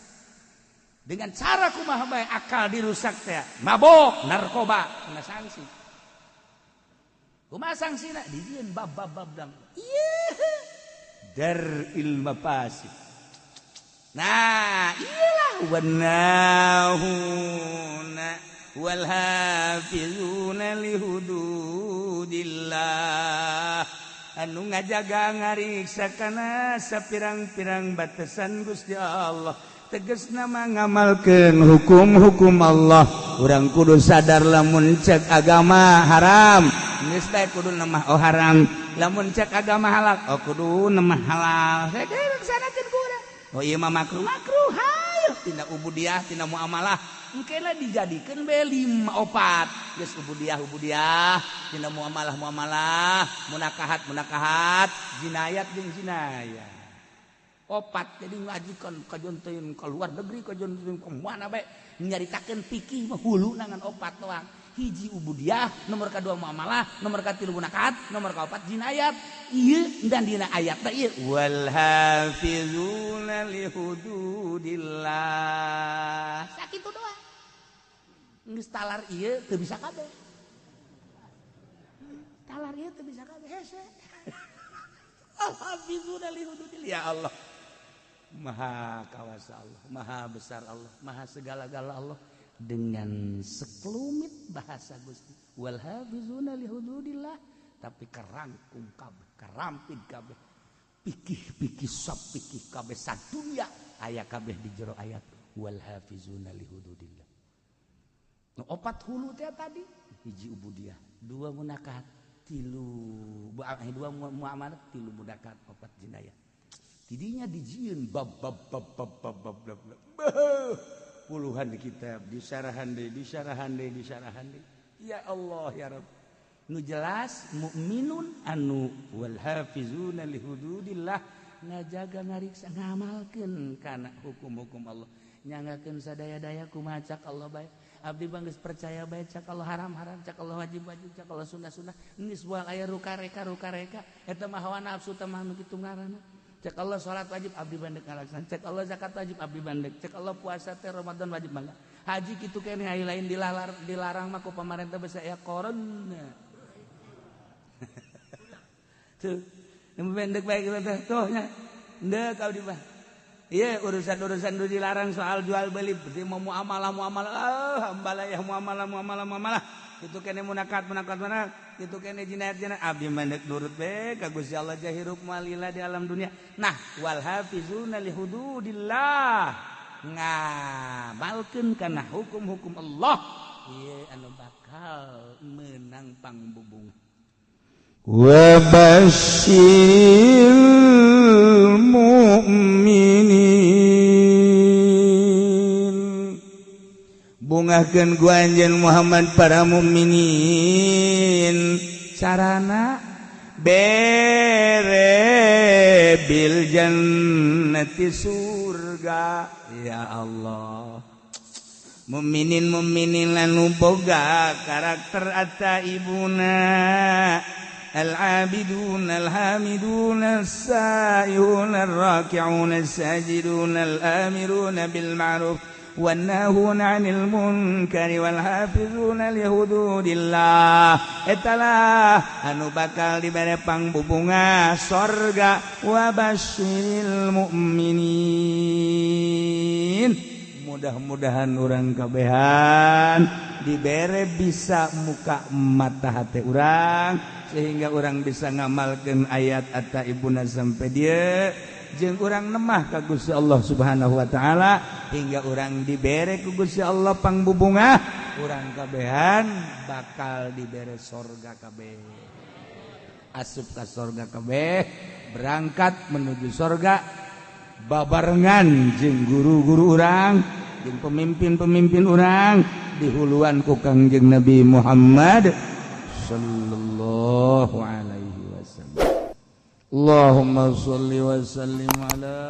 S2: Dengan cara kumaha bae akal dirusak teh? Mabok, narkoba, kena sanksi. Kumaha sangsina? Dijieun bab-bab dang. Ieu daril mafasid. Nah, iyalah wannahuna wal hafizuna li hududillah anu ngajaga ngariksa kana sapirang-pirang batasan Gusti Allah. Tegasna mah ngamalkeun hukum-hukum Allah. Urang kudu sadar lamun cek agama haram geus teh kudu nemah haram, lamun cek agama halal kudu nemah halal. Saeukeun sanakeun ku urang. Oh iya mah makruh hayu tina ubudiyah tina muamalah engkena dijadikeun bae 5 4 geus ubudiyah tina muamalah munakahat jinayat jeung jinayah 4 jadi ngajikeun kajonteun ka luar negeri kajonteun ka mana bae nyaritakeun fikih mah hulu nangan 4 doang. Hiji ubudiyah, nomor kedua muamalah, nomor katilu munakahat, nomor kaopat jinayat. Ieu dan dina ayat teh ieu wal hafizuna li hududillah. Sakitu doang. Geus talar ieu teu bisa kabeh. Talar ieu teu bisa kabeh hese. Al hafizuna li hududillah. Ya Allah. Maha kawasa Allah, maha besar Allah, maha segala-gala Allah. Dengan sekelumit bahasa Gusti wal hafizuna li hududillah tapi kerangkum kabeh karampid kabeh pikih sab pikih kabeh sadunya aya kabeh di jero ayat wal hafizuna li hududillah. Nu 4 hulu teh tadi hiji ubudiyah, 2 munakahat, 3 muamalah, 3 mudakat, 4 jinayah. Tidinya dijieun bab puluhan kitab disarahan deui. Ya Allah ya Rabb. Nu jelas mukminun anu wal hafizuna li hududillah ngajaga ngariksa ngamalkeun kana hukum-hukum Allah. Nyangakeun sadaya-daya kumaha cak Allah bae. Abdi bang geus percaya bae cak Allah haram-haram, cak Allah wajib-wajib, cak Allah sunah-sunah. Geus moal aya ruka-reka eta mah hawa nafsu teh mah nu kitu ngaranna. Cek Allah sholat wajib abdi bandek ngalaksanakeun, cek Allah zakat wajib abdi bandek, cek Allah puasa teh Ramadan wajib mangga. Haji kitu keneh aya lain dilarang mah ku pamarentah basa aya korona. Tuh, nu bandek bae kitu teh tuh nya. Henteu ka abdi mah. Ieu urusan-urusan nu dilarang soal jual beli, berarti mau muamalah hambalah ya muamalah. Kitu keneh munakat mana, kitu keneh jinayat abdi mandek nurut bae ka Gusti Allah jahirup malila di alam dunia. Nah, wal hafizuna li hududillah. Ngamalkeun kana hukum-hukum Allah. Ieu anu bakal meunang pangbubung.
S1: Wa basyiril mu'minin. Bungakeun ku anjeun Muhammad para mukminin sarana bere bil jannati surga. Ya Allah, mukminin anu boga karakter at-taibuna al-abiduna al-hamiduna as-saihuna ar-raki'una as-sajiduna al-amiruna bil ma'ruf wannahuna 'anil munkari wal hafizuna li hududillah. Etalah anu bakal dibere pangbubunga sorga. Wa basyiril mu'minin. Mudah-mudahan urang kabehan dibere bisa muka mata hati urang sehingga urang bisa ngamalkeun ayat at-taibuna sampai dia jeung urang nemah ka Gusti Allah Subhanahu wa taala hingga urang dibere ku Gusti Allah pangbubunga
S2: urang kabehan bakal dibere sorga kabeh asup ka sorga kabeh berangkat menuju sorga babarengan jeung guru-guru urang jeung pemimpin-pemimpin urang dihuluan ku Kangjeng Nabi Muhammad sallallahu alaihi wasallam. Allahumma shalli wa sallim ala